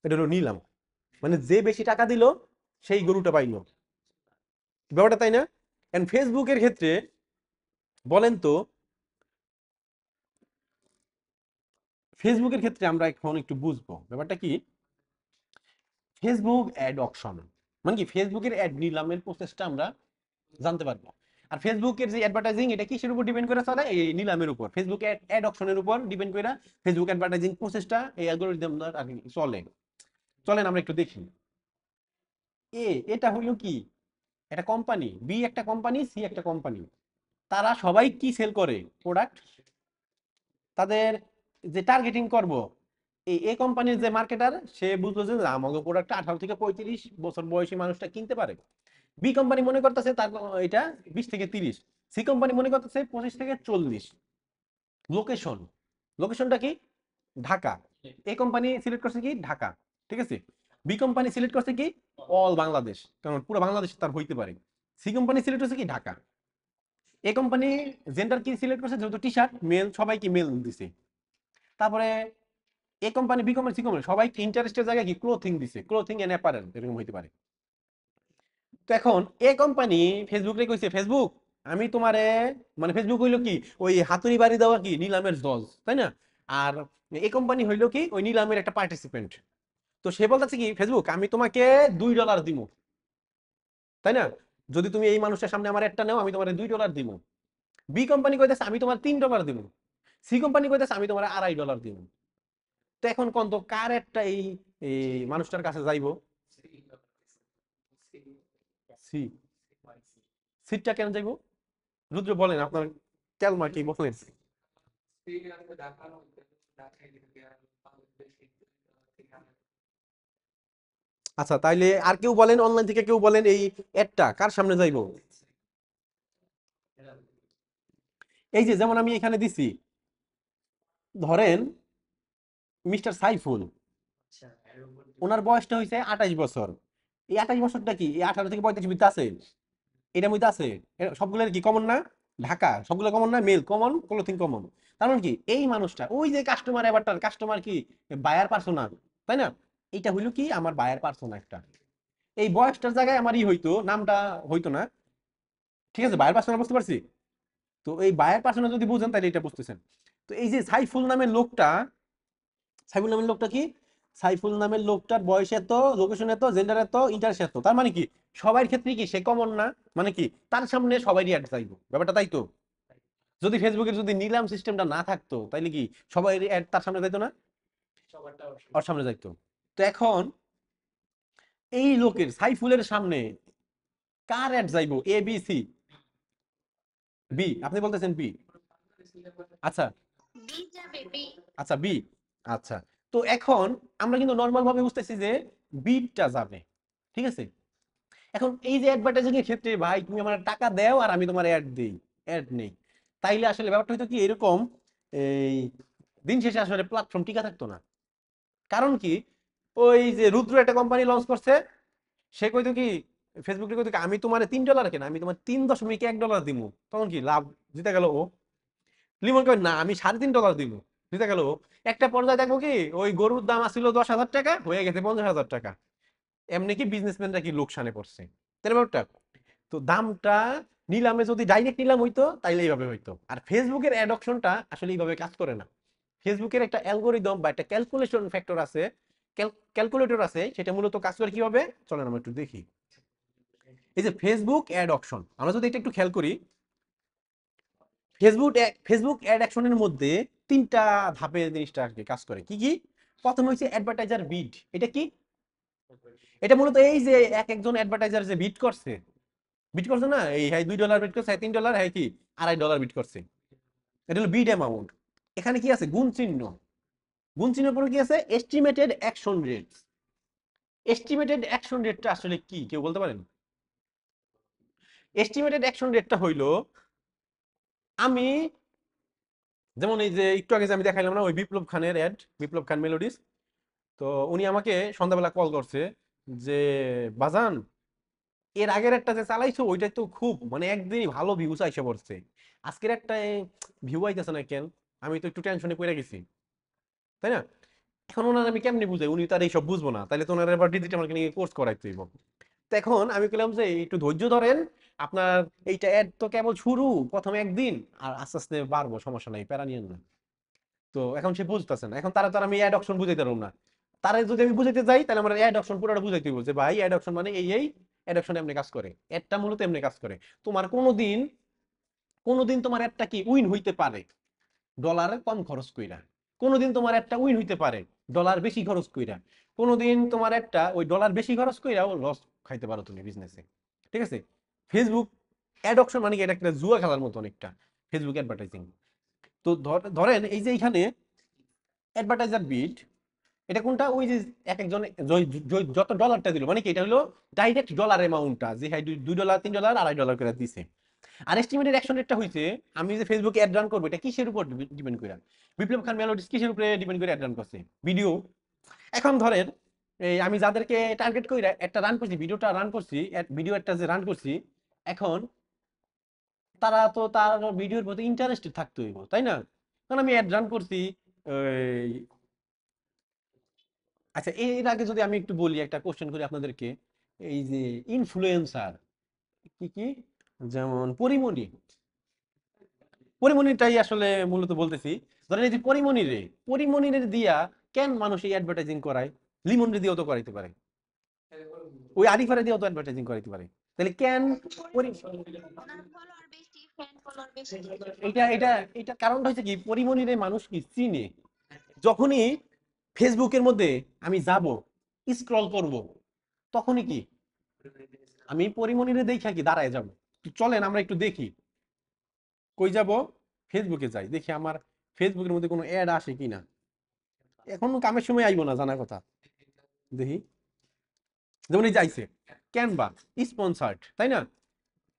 এটা হলো নিলাম, মানে যে বেশি টাকা দিল সেই গরুটা পাইলো, ব্যাপারটা তাই না? এন্ড ফেসবুকের ক্ষেত্রে বলেন তো, ফেসবুকের ক্ষেত্রে আমরা এখন একটু বুঝবো ব্যাপারটা কি, ফেসবুক অ্যাড অকশন মানে কি, ফেসবুকের অ্যাড নিলামের প্রসেসটা আমরা জানতে পারবো। আর ফেসবুকের যে অ্যাডভার্টাইজিং, এটা কিসের উপর ডিপেন্ড করে চলে? এই নিলামের উপর, ফেসবুক অ্যাড অকশনের উপর ডিপেন্ড করে ফেসবুক অ্যাডভার্টাইজিং প্রসেসটা এই অ্যালগরিদম আর কি চলে। চলেন আমরা একটু দেখি। এটা হলো কি, এটা কোম্পানি, বি একটা কোম্পানি, সি একটা কোম্পানি, তারা সবাই কি সেল করে? প্রোডাক্ট। তাদের যে টার্গেটিং করব, এই এ কোম্পানির যে মার্কেটার, সে বুঝলো যে আমাকে প্রোডাক্টটা 18 থেকে 35 বছর বয়সী মানুষটা কিনতে পারে। বি কোম্পানি মনে করতেছে তার এটা 20 থেকে 30, সি কোম্পানি মনে করতেছে 25 থেকে 40। লোকেশন, লোকেশনটা কি? ঢাকা। এ কোম্পানি সিলেক্ট করছে কি? ঢাকা, ঠিক আছে। বি কোম্পানি সিলেক্ট করছে কি? অল বাংলাদেশ, কারণ পুরো বাংলাদেশ তার হইতে পারে। সি কোম্পানি সিলেক্ট করছে কি? ঢাকা। এ কোম্পানি জেন্ডার কি সিলেক্ট করছে, যেহেতু টি শার্ট মেল, সবাইকে মেল দিছে। তারপরে A company, B company, C company সবাই ইন্টারেস্টের জায়গায় কি ক্লোথিং দিছে, ক্লোথিং এন্ড অ্যাপারেল এরকম হইতে পারে। তো এখন এ কোম্পানি ফেসবুক রে কইছে, ফেসবুক আমি তোমারে, মানে ফেসবুক হইলো কি ওই হাতুড়ি বাড়ি দেওয়া কি নিলামের জজ, তাই না? আর এ কোম্পানি হইলো কি ওই নিলামের একটা পার্টিসিপেন্ট। তো সে বলতেছে কি, ফেসবুক আমি তোমাকে $2 দিব, তাই না? যদি তুমি এই মানুষের সামনে আমার একটা নাও, আমি তোমার $2 দিব। বি কোম্পানি কইতেছে আমি তোমার $3 দিব। সি কোম্পানি কইতেছে আমি তোমার $2.5 দিব। তো এখন কোন তো কার একটা এই মানুষটার কাছে যাইবো? সি। সিটটা কেন যাইবো? রুদ্র বলেন আপনার ক্যালমা কি বলেন। আচ্ছা তাইলে আর কেউ বলেন, অনলাইন থেকে কেউ বলেন এই অ্যাডটা কার সামনে যাইবো? এই যে যেমন আমি এখানে দিছি, ধরেন মিস্টার সাইফুল, ওনার বয়সটা হয়েছে 28 বছর। এই 28 বছরটা কি এই 18 থেকে 35 ভিতরে আছে? এটার মধ্যে আছে? সবগুলোর কি কমন না? ঢাকা সবগুলো কমন না? Male common, clothing common. তার মানে কি এই মানুষটা ওই যে কাস্টমার অ্যাভাটার, কাস্টমার কি বায়ার পার্সোনা, তাই না? এইটা হইলো কি আমার বায়ার পার্সোনা একটা। এই বয়সটার জায়গায় আমার হইতো, নামটা হইতো না। ঠিক আছে, বায়ার পার্সোনা বুঝতে পারছি। তো এই বায়ার পার্সোনা যদি বুঝেন তাহলে এটা বুঝতেছেন। তো এই যে সাইফুল নামের লোকটা, সাইফুল নামের লোকটা কি, সাইফুল নামের লোকটার বয়স এত, লোকেশন এত, জেন্ডার এত, ইন্টারেস্ট এত, তার মানে কি সবার ক্ষেত্রে কি সে কমন না? মানে কি তার সামনে সবাই অ্যাড চাইবো, ব্যাপারটা তাই তো? যদি ফেসবুকের যদি নিলাম সিস্টেমটা না থাকতো তাইলে কি সবাই অ্যাড তার সামনে যাইতো না? ওর সামনে যাইতো। তো এখন এই লোকের সাইফুলের সামনে কার অ্যাড যাইবো? A B C? বি, আপনি বলতেছেন বি। আচ্ছা, বি যাবে বি। আচ্ছা বি। আচ্ছা, তো এখন আমরা কিন্তু নর্মাল ভাবে বুঝতেছি যে বিটা যাবে, ঠিক আছে। এখন এই যে অ্যাডভার্টাইজিং এর ক্ষেত্রে ভাই তুমি আমার টাকা দাও আর আমি তোমার অ্যাড দেই, অ্যাড নেই, তাইলে আসলে ব্যাপারটা হয়তো কি এরকম, এই দিন শেষে আসলে প্ল্যাটফর্ম টিকা থাকতো না। কারণ কি, ওই যে রুদ্র একটা কোম্পানি লঞ্চ করছে, সে কইতো কি ফেসবুকে কইতো কি আমি তোমার $3 কেনা, আমি তোমার $3.1 দিব, তখন কি লাভ জিতে গেল ও। লিমন কয় না আমি $3.5 দিব, জিতে গেল ও। একটা পর্যায়ে দেখবো কি ওই গরুর দাম আসছিল $10,000 হয়ে গেছে $50,000। এমনি কি বিজনেসম্যানরা কি লোকসানে পড়ছে, তাই ব্যাপারটা। তো দামটা নিলামে যদি ডাইরেক্ট নিলাম হইতো তাইলে এইভাবে হইতো। আর ফেসবুকের অ্যাডপশনটা আসলে এইভাবে কাজ করে না। ফেসবুকের একটা অ্যালগোরিদম বা একটা ক্যালকুলেশন ফ্যাক্টর আছে, ক্যালকুলেটর আছে, সেটা মূলত কাজ করে কিভাবে চলেন আমরা একটু দেখি। এই যে ফেসবুক অ্যাড অপশন, আমরা যদি এটা একটু খেয়াল করি, ফেসবুক অ্যাড অ্যাকশনের মধ্যে তিনটা ধাপে জিনিসটা আর কি কাজ করে। কি কি? প্রথম হচ্ছে অ্যাডভার্টাইজার বিড। এটা কি? এটা মূলত এই যে এক একজন অ্যাডভার্টাইজার যে বিড করছে, বিট করছে না, এই হ্যাঁ $2 বিট করছে, হ্যাঁ $3, হ্যাঁ কি $2.5 বিট করছে, এটা হলো বিট অ্যামাউন্ট। এখানে কি আছে? গুণ চিহ্ন। গুণ চিহ্নের পরে কি আছে? Estimated action rate. Estimated action রেটটা আসলে কি কেউ বলতে পারেন? এস্টিমেটেড অ্যাকশন রেটটা হইলো, আমি যেমন এই যে একটু আগে যে আমি দেখাইলাম না ওই বিপ্লব খানের অ্যাড, বিপ্লব খান মেলোডিস, তো উনি আমাকে সন্ধ্যাবেলা কল করছে যে বাজান এর আগের একটা যে চালাইছো ওইটা তো খুব মানে একদিনই ভালো ভিউজ আইসা পড়ছে, আজকের একটা ভিউ আইতেছে না কেন, আমি তো একটু টেনশনে পড়ে গেছি, তাই না? এখন ওনার আমি কেমনি বুঝাই, উনি তো আর এইসব বুঝবো না, তাহলে তো ওনার এবার ডিজিটাল মার্কেটিং কোর্স করাইতে হইব। তো এখন আমি বললাম যে একটু ধৈর্য ধরেন, আপনার এইটা অ্যাড তো কেবল শুরু, প্রথমে একদিন, আর আস্তে আস্তে বাড়বো, সমস্যা নাই, প্যারা নিয়েন না। তো এখন সে বুঝতেছে না, এখন তারা তো আর আমি অ্যাড অপশন বুঝাইতে পারবো না। তারা যদি আমি বুঝাইতে যাই তাহলে আমার অ্যাড অপশন পুরোটা বুঝাইতে হইব যে ভাই অ্যাড অপশন মানে এই অ্যাড অপশন এমনি কাজ করে, অ্যাডটা মূলত এমনি কাজ করে। তোমার কোনোদিন কোনোদিন তোমার একটা কি উইন হইতে পারে ডলারে কম খরচ কইরা, কোনোদিন তোমার একটা উইন হইতে পারে ডলার বেশি খরচ কইরা, কোনোদিন তোমার একটা ওই ডলার বেশি খরচ কইরাও লস খাইতে পারো তুমি বিজনেসে, ঠিক আছে। ফেসবুক অ্যাড অপশন মানে কি এটা একটা জুয়া খেলার মতো অনেকটা, ফেসবুক অ্যাডভার্টাইজিং। তো ধরেন এই যে এখানে অ্যাডভার্টাইজার বিড, এটা কোনটা? ওই যে এক একজন যত ডলারটা দিল মানে কি এটা হলো ডাইরেক্ট ডলার অ্যামাউন্টটা, যে হ্যাঁ $2 $3 $2.5 করে দিছে। আর এস্টিমেটেড অ্যাকশন রেটটা হইছে আমি যে ফেসবুকে অ্যাড রান করবো এটা কিসের উপর ডিপেন্ড করে? বিপ্লব খান মেলোডিস কিসের উপরে ডিপেন্ড করে অ্যাড রান করছে? ভিডিও। এখন ধরেন এই আমি যাদেরকে টার্গেট করে একটা রান করছি, ভিডিওটা রান করছি, ভিডিও একটা যে রান করছি, এখন তারা তো তার ভিডিওর প্রতি ইন্টারেস্টেড থাকতে হইব, তাই না? কারণ আমি অ্যাড রান করছি। এই আচ্ছা এর আগে যদি আমি একটু বলি, একটা কোশ্চেন করি আপনাদেরকে, এই যে ইনফ্লুয়েন্সার কি কি, যেমন পরিমণি, পরিমণিটাই আসলে মূলত বলতেছি। ধরেন এই যে পরিমণিরে দিয়া কেন মানুষ এই অ্যাডভার্টাইজিং করায়? লিমন রে দিয়েও তো করাইতে পারে, ওই আরিফারে দিয়েও তো অ্যাডভার্টাইজিং করাইতে পারে, তাহলে কেন ওনার ফলোয়ার বেশি, ফ্যান ফলোয়ার বেশি। এটা এটা এটা কারণটা হচ্ছে কি, পরিমণিরে মানুষ কি চিনে। যখনই ফেসবুকের মধ্যে আমি যাব, স্ক্রল করব, তখনই কি আমি পরিমণিরে দেখা কি দাঁড়ায় যাব। চলেন আমরা একটু দেখি, কই যাব, ফেসবুকে যাই, দেখি আমার ফেসবুকের মধ্যে কোনো অ্যাড আসে কিনা। এখন কামের সময় আইবো না জানা কথা, দেখি। যেমন এই যাইছে ক্যানভা স্পন্সার্ড, তাই না?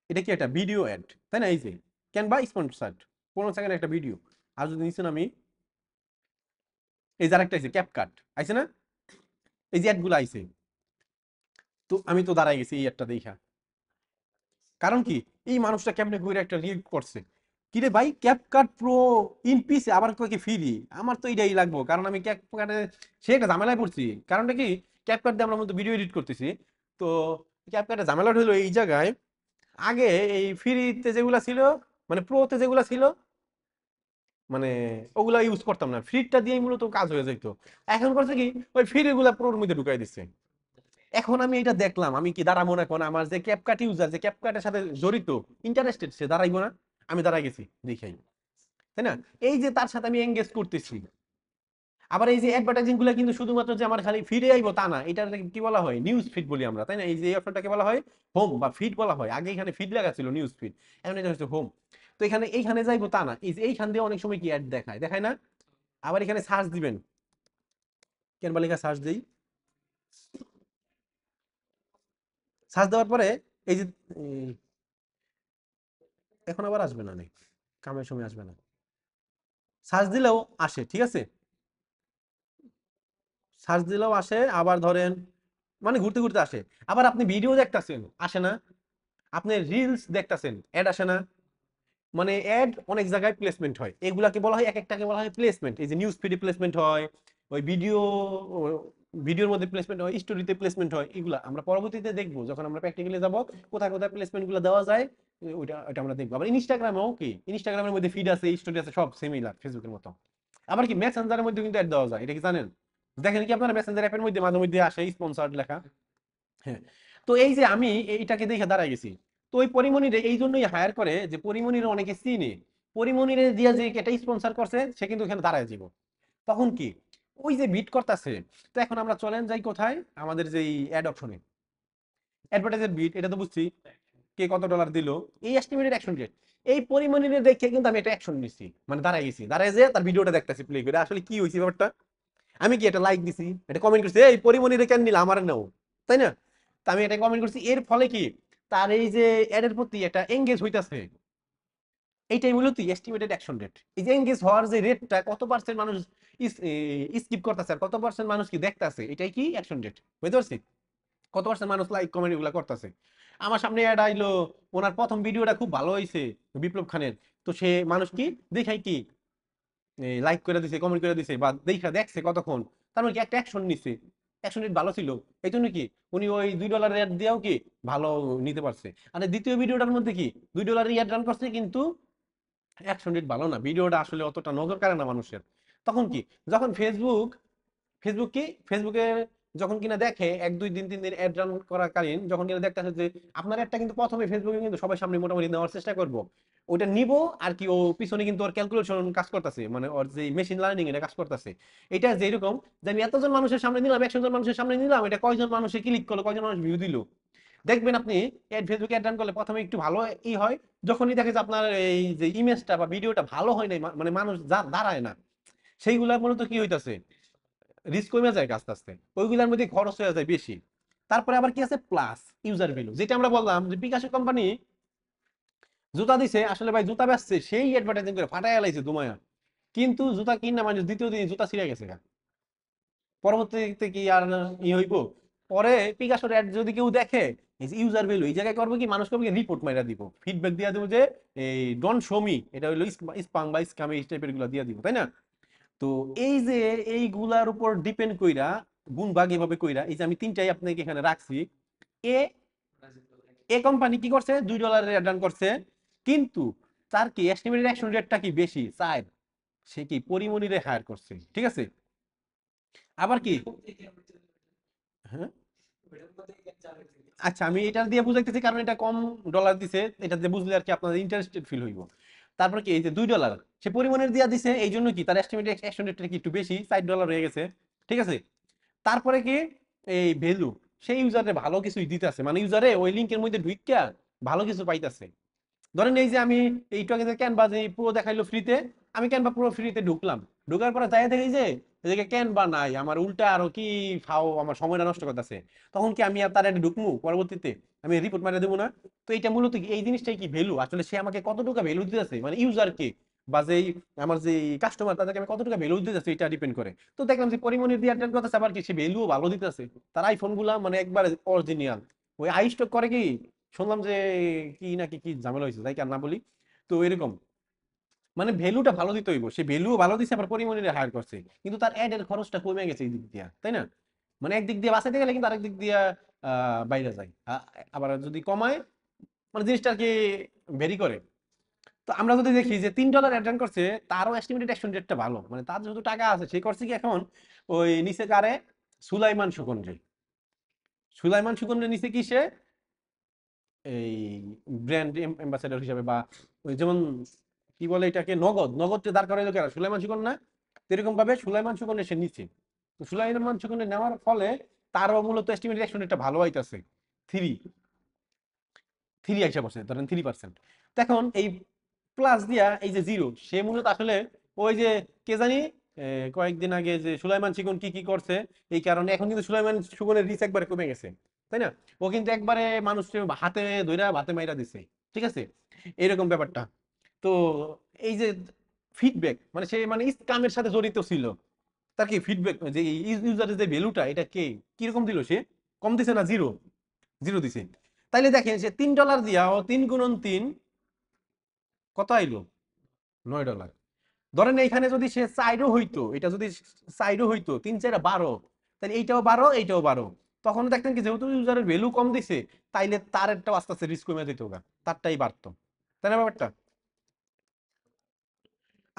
এটা কি একটা ভিডিও অ্যাড, তাই না? এই যে ক্যানভা স্পন্সার্ড 15 সেকেন্ড একটা ভিডিও। আর যদি নিচ্ছেন আমি, এই যে আরেকটা আইছে ক্যাপকাট, আইছে না? এই যে অ্যাডগুলো আইছে, তো আমি তো দাঁড়াই গেছি এই একটা দেখা। কারণ কি, এই মানুষটা কেমনে করে একটা রিয়েক্ট করছে, কিরে ভাই ক্যাপকাট প্রো ইন পিসে আবার কয় কি ফ্রি, আমার তো এটাই লাগবো, কারণ আমি ক্যাপকাটে সে একটা ঝামেলায় পড়ছি। কারণটা কি, ক্যাপকাট দিয়ে আমরা মধ্যে ভিডিও এডিট করতেছি, তো ক্যাপকাটে ঝামেলা হলো এই জায়গায়। আগে এই ফ্রিতে যেগুলা ছিল, মানে প্রোতে যেগুলা ছিল, মানে ওগুলা ইউজ করতাম না, ফ্রিটা দিয়ে মূলত কাজ হয়ে যেত। এখন করছে কি, ওই ফ্রি গুলা প্রোর মধ্যে ঢুকাই দিচ্ছে। এখন আমি এটা দেখলাম, আমি কি দাঁড়াবো না? এখন আমার যে ক্যাপকাট ইউজার, যে ক্যাপকাটের সাথে জড়িত, ইন্টারেস্টেড, সে দাঁড়াইবো না? আমি দাঁড়াই গেছি দেখাই, তাই না? এই যে তার সাথে আমি এঙ্গেজ করতেছি। আবার এই যে অ্যাডভার্টাইজিং গুলো কিন্তু শুধুমাত্র যে আমার খালি ফিডে আইবো তা না, এটা কি বলা হয়, নিউজ ফিড বলি আমরা, তাই না? এই যে অপশনটাকে বলা হয় হোম বা ফিড বলা হয়। আগে এখানে ফিড লেখা ছিল, নিউজ ফিড, এখন এটা হচ্ছে হোম। তো এখানে এইখানে যাইবো তা না, এই যে এইখান দিয়ে অনেক সময় কি অ্যাড দেখায়, দেখায় না? আবার এখানে সার্চ দিবেন, কেন বা লেখা সার্চ দিই, সার্চ দেওয়ার পরে এই যে এখন আবার আসবে না, নেই কামের সময় আসবে না, সার্চ দিলেও আসে, ঠিক আছে? সার্চ দিলেও আসে, আবার ধরেন মানে ঘুরতে ঘুরতে আসে। আবার আপনি ভিডিও দেখতাছেন, আসে না? আপনি রিলস দেখতাছেন, অ্যাড আসে না? মানে অ্যাড অনেক জায়গায় প্লেসমেন্ট হয়, এগুলাকে বলা হয়, এক একটাকে বলা হয় প্লেসমেন্ট। এই যে নিউজ ফিডে প্লেসমেন্ট হয়, ওই ভিডিওর মধ্যে প্লেসমেন্ট হয়, স্টোরিতে প্লেসমেন্ট হয়। এগুলা আমরা পরবর্তীতে দেখবো যখন আমরা প্র্যাকটিক্যালি যাব, কোথায় কোথায় প্লেসমেন্ট গুলো দেওয়া যায়, ওইটা ওইটা আমরা দেখবো। আবার ইনস্টাগ্রামেও কি, ইনস্টাগ্রামের মধ্যে ফিড আছে, স্টোরি আছে, সব সিমিলার ফেসবুকের মতো। আবার কি মেসেঞ্জারের মধ্যে কিন্তু অ্যাড দেওয়া যায়, এটা কি জানেন? দেখেন কি আপনারা মেসেঞ্জার অ্যাপের মধ্যে মাঝে মধ্যে আসে স্পন্সর্ড লেখা। হ্যাঁ। তো এই যে আমি এইটাকে দেখে দাঁড়ায় গেছি। তো ওই পরিমণিরে এই জন্যই হায়ার করে যে পরিমণিরে অনেকে চিনে, পরিমণিরে দিয়া যে এটা স্পন্সর করছে সে কিন্তু এখানে দাঁড়ায় যাব। তখন কি, ওই যে বিট করতেছে। তো এখন আমরা চলেন যাই কোথায়, আমাদের যে অ্যাড অপশনে, অ্যাডভার্টাইজের বিট, এটা তো বুঝছি কে কত ডলার দিল, এই এস্টিমেটেড অ্যাকশন রেট। এই পরিমণিরে দেখে কিন্তু আমি এটা অ্যাকশন নিচ্ছি, মানে দাঁড়ায় গেছি, দাঁড়ায় যে তার ভিডিওটা দেখতেছি প্লে করে, আসলে কি হয়েছে ব্যাপারটা। আমি কি এটা লাইক দিছি, এটা কমেন্ট করছি, এই পরিমণিরে কেন নিলাম, আমার নাও, তাই না? তা আমি এটা কমেন্ট করছি, এর ফলে কি তার এই যে এর প্রতি একটা এঙ্গেজ হইতাছে। এইটাই মূলত এস্টিমেটেড অ্যাকশন রেট। এই যে এঙ্গেজ হওয়ার যে রেটটা, কত পার্সেন্ট মানুষ স্কিপ করতেছে আর কত পার্সেন্ট মানুষ কি দেখতেছে, এটাই কি অ্যাকশন রেট, বুঝতে পারছি? কত পার্সেন্ট মানুষ লাইক কমেন্ট এগুলো করতেছে। আমার সামনে অ্যাড আইলো, ওনার প্রথম ভিডিওটা খুব ভালো হয়েছে, বিপ্লব খানের। তো সে মানুষ কি দেখাই কি লাইক করে দিছে, কমেন্ট করে দিছে, বা দেখা দেখছে কতক্ষণ, তার মানে কি একটা অ্যাকশন নিছে, অ্যাকশন রেট ভালো ছিল। এই জন্য কি উনি ওই $2 অ্যাড দিয়েও কি ভালো নিতে পারছে। আর দ্বিতীয় ভিডিওটার মধ্যে কি $2 অ্যাড রান করছে, কিন্তু অ্যাকশন রেট ভালো না, ভিডিওটা আসলে অতটা নজর কাড়ে না মানুষের। তখন কি, যখন ফেসবুকে যখন কিনা দেখে 1 2 3 3 দিন অ্যাড রান করাকালীন, যখন কিনা দেখতেছে যে আপনার একটা কিন্তু প্রথমে ফেসবুকে কিন্তু সবার সামনে মোটামুটি নেওয়ার চেষ্টা করবো, ওটা নিব আর কি, ও পিছনে কিন্তু ওর ক্যালকুলেশন কাজ করতেছে, মানে ওর যে মেশিন লার্নিং এটা কাজ করতেছে। এটা যেরকম যে আমি এতজন মানুষের সামনে নিলাম, 100 জন মানুষের সামনে নিলাম, এটা কয়জন মানুষে ক্লিক করলো, কয়জন মানুষ ভিউ দিল। দেখবেন আপনি ফেসবুকে অ্যাড রান করলে প্রথমে একটু ভালো হয়, যখনই দেখে যে আপনার এই যে ইমেজটা বা ভিডিওটা ভালো হয় নাই, মানে মানুষ যা দাঁড়ায় না, সেইগুলা মূলত কি হইতাছে, রিস্ক কমে যায় আস্তে আস্তে, ওইগুলোর মধ্যে খরচ হয়ে যায় বেশি। তারপরে আবার কি আছে, প্লাস ইউজার ভ্যালু, যেটা আমরা বললাম যে বিকাশের কোম্পানি জুতা দিছে, আসলে ভাই জুতা বেচছে, সেই অ্যাডভার্টাইজিং করে ফাটাই লাইছে দুমায়া, কিন্তু জুতা কিনা মানুষ দ্বিতীয় দিন জুতা ছিঁড়ে গেছে গা। পরবর্তীতে কি আর হইব? পরে পিকাসোর অ্যাড যদি কেউ দেখে, এই যে ইউজার ভ্যালু, এই জায়গায় করবো কি, মানুষ করবে রিপোর্ট মাইরা দিব, ফিডব্যাক দিয়ে দিব যে এই ডোন্ট শো মি, এটা হলো স্পাং বা স্কাম, এই টাইপের গুলো দিয়ে দিব, তাই না? তো এই যে এইগুলার উপর ডিপেন্ড কইরা, গুণ ভাগ এভাবে কইরা, এই যে আমি তিনটাই আপনাকে এখানে রাখছি। এ এ কোম্পানি কি করছে, $2 রান করছে, কিন্তু তার কি এস্টিমেটেড অ্যাকশন রেটটা কি বেশি চায়, সে কি পরিমণিরে হায়ার করছে, ঠিক আছে? আবার কি, হ্যাঁ, আচ্ছা, আমি এটা দিয়ে বুঝাইতেছি কারণ এটা কম ডলার দিছে, এটা দিয়ে বুঝলে আর কি আপনাদের ইন্টারেস্টেড ফিল হইব। তারপর কি এই যে $2 সে পরিমাণের দিয়া দিছে, এই জন্য কি তার এস্টিমেটেড অ্যাকশন রেটটা কি একটু বেশি, $60 হয়ে গেছে। ঠিক আছে, তারপরে কি এই ভ্যালু, সেই ইউজারে ভালো কিছুই দিতেছে, মানে ইউজারে ওই লিঙ্কের মধ্যে ঢুইকা ভালো কিছু পাইতেছে। ধরেন এই যে আমি এইটু আগে যে ক্যানভা যে পুরো দেখাইলো ফ্রিতে, আমি ক্যানভা পুরো ফ্রিতে ঢুকলাম, ঢোকার পরে যাই দেখি যে এদিকে ক্যানভা নাই, আমার উল্টা আরো কি ফাও আমার সময়টা নষ্ট করতেছে। তখন কি আমি আর তার একটা ঢুকমু পরবর্তীতে, আমি রিপোর্ট মারিয়ে দেবো না? তো এটা মূলত কি এই জিনিসটাই কি ভ্যালু, আসলে সে আমাকে কতটুকু ভ্যালু দিতেছে, মানে ইউজারকে বা যে আমার যে কাস্টমার তাদেরকে আমি কতটুকু ভ্যালু দিতেছে এটা ডিপেন্ড করে। তো দেখলাম যে পরিমণির দিয়ে অ্যাটেন্ড করতেছে, আবার কি সে ভ্যালুও ভালো দিতেছে। তার আইফোন গুলা মানে একবারে অরিজিনাল। ওই আই স্টক করে কি শুনলাম যে কি নাকি কি ঝামেলা হয়েছে, তাই কি আর না বলি। তো এরকম মানে ভ্যালুটা ভালো দিতে হইব, সে ভ্যালুও ভালো দিছে, আবার পরিমণিরে হায়ার করছে, কিন্তু তার অ্যাড এর খরচটা কমে গেছে এই দিক দিয়া, তাই না? মানে একদিক দিয়ে বাঁচাইতে গেলে কিন্তু আরেক দিক দিয়ে বাইরে যায়। আবার যদি কমায়, মানে জিনিসটা আর কি ভেরি করে। তো আমরা যদি দেখি যে $3 অ্যাড করছে, তারও এস্টিমেটেড অ্যাকশন রেটটা ভালো, মানে তার যেহেতু টাকা আছে সে করছে কি এখন ওই নিচে কারে, সুলাইমান সুকন রে, সুলাইমান সুকনের নিচে কি সে এই ব্র্যান্ড অ্যাম্বাসেডর হিসাবে বা ওই যেমন কি বলে এটাকে, নগদ নগদকে দাঁড় করাইলো কেন, সুলাইমান সুকন না? এরকম ভাবে সুলাইমান সুকনের সে নিচে। তো সুলাইমান সুকনের নেওয়ার ফলে তারও মূলত এস্টিমেটেড অ্যাকশন রেটটা ভালো হইতাছে, থ্রি থ্রি আইসা পড়ছে, ধরেন 3%। তো এখন এই প্লাস দিয়া এই যে জিরো, সে মূলত আসলে ওই যে কে জানি কয়েকদিন আগে যে সুলাইমান শিকন কি কি করছে, এই কারণে এখন কিন্তু সুলাইমান সুকনের রিচ একবারে কমে গেছে, তাই না? ও কিন্তু একবারে মানুষ হাতে ধইরা ভাতে মাইরা দিছে। ঠিক আছে, এরকম ব্যাপারটা। তো এই যে ফিডব্যাক, মানে সে মানে স্ক্যামের সাথে জড়িত ছিল, তার কি ফিডব্যাক যে ইউজারের যে ভ্যালুটা এটা কে কিরকম দিল, সে কম দিছে না জিরো, জিরো দিছে। তাইলে দেখেন সে $3 দিয়া ও 3 × 3 কত আইলো, $9। ধরেন এইখানে যদি সে সাইডও হইতো, এটা যদি সাইডও হইতো 3 × 4 = 12, তাহলে এইটাও 12 এইটাও 12, তখন দেখতেন কি যেহেতু ইউজারের ভ্যালু কম দিছে, তাইলে তার একটা আস্তে আস্তে রিস্ক কমে দিত, তারটাই বাড়তো, তাই না ব্যাপারটা?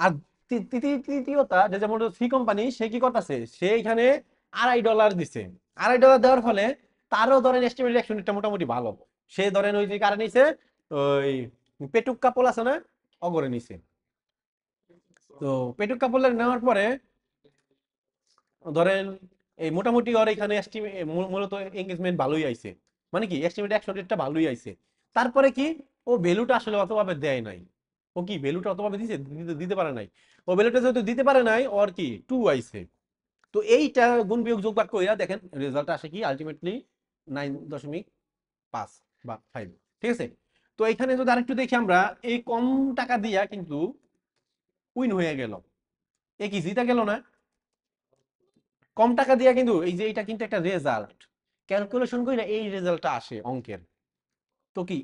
আর তৃতীয়টা যে যেমন সি কোম্পানি, সে কি করতেছে, সে এখানে $2.5 দিছে, $2.5 দেওয়ার ফলে তারও ধরেন এস্টিমেটেড অ্যাকশনটা মোটামুটি ভালো। সে ধরেন ওই যে কারে নিছে, ওই পেটুক কাপল আছে না, অগরে নিছে। তো পেটুক কাপলের নেওয়ার পরে ধরেন এই মোটামুটি ওর এখানে মূলত এঙ্গেজমেন্ট ভালোই আইছে, মানে কি এস্টিমেট অ্যাকশন রেটটা ভালোই আইছে। তারপরে কি ও ভ্যালুটা আসলে অতভাবে দেয় নাই, ও কি ভ্যালুটা অতভাবে দিতে দিতে পারে নাই। ও ভ্যালুটা যেহেতু দিতে পারে নাই, ওর কি 2 আইছে। তো এইটা গুণ বিয়োগ যোগ বাদ কইরা দেখেন রেজাল্ট আসে কি আলটিমেটলি 9.5 বা 5। ঠিক আছে, তো এখানে যদি আরেকটু দেখি আমরা, এই কম টাকা দিয়া কিন্তু উইন হয়ে গেল, এ কি জিতা গেল না? কম টাকা দিয়া কিন্তু এই যে এটা কিন্তু একটা রেজাল্ট, ক্যালকুলেশন কইরা এই রেজাল্টটা আসে অঙ্কের। তো কি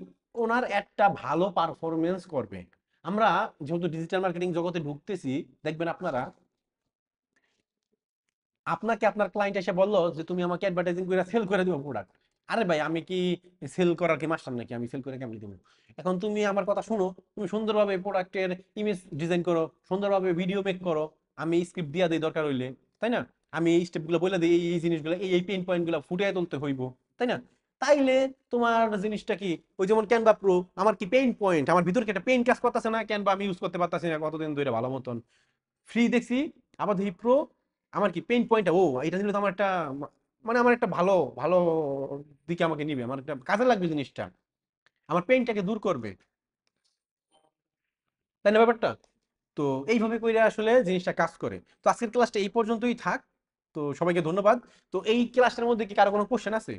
ওনার একটা ভালো পারফরমেন্স করবে। আমরা যেহেতু ডিজিটাল মার্কেটিং জগতে ঢুকতেছি, দেখবেন আপনারা, আপনাকে আপনার ক্লায়েন্ট এসে বললো যে তুমি আমাকে অ্যাডভার্টাইজিং করে সেল করে দিও প্রোডাক্ট। আরে ভাই আমি কি সেল করার কি মাস্টার নাকি, আমি সেল করে কেমনি দেবো? এখন তুমি আমার কথা শুনো, তুমি সুন্দরভাবে প্রোডাক্টের ইমেজ ডিজাইন করো, সুন্দরভাবে ভিডিও মেক করো, আমি স্ক্রিপ্ট দিয়া দিই দরকার হইলে, তাই না? আমি এই স্টেপগুলো বলে দিই, এই জিনিসগুলো, এই পেইন পয়েন্টগুলো ফুটিয়ে তুলতে হইব, তাই না? তাইলে তোমার জিনিসটা কি, ওই যেমন ক্যানভা প্রো, আমার কি পেইন পয়েন্ট, আমার ভিতরে কি একটা পেইন কাজ করতেছে না, ক্যানভা আমি ইউজ করতে পারতেছি না কতদিন ধরে ভালো মতন, ফ্রি দেখছি, আবার দেখি প্রো, আমার কি পেইন পয়েন্টটা, ও এটা নিলে তো আমার একটা মানে আমার একটা ভালো ভালো দিকে আমাকে নিবে, আমার একটা কাজে লাগবে জিনিসটা, আমার পেইনটাকে দূর করবে, তাই না ব্যাপারটা? তো এইভাবে কইরা আসলে জিনিসটা কাজ করে। তো আজকের ক্লাসটা এই পর্যন্তই থাক। তো সবাইকে ধন্যবাদ। তো এই ক্লাসটার মধ্যে কি কারো কোনো কোশ্চেন আছে?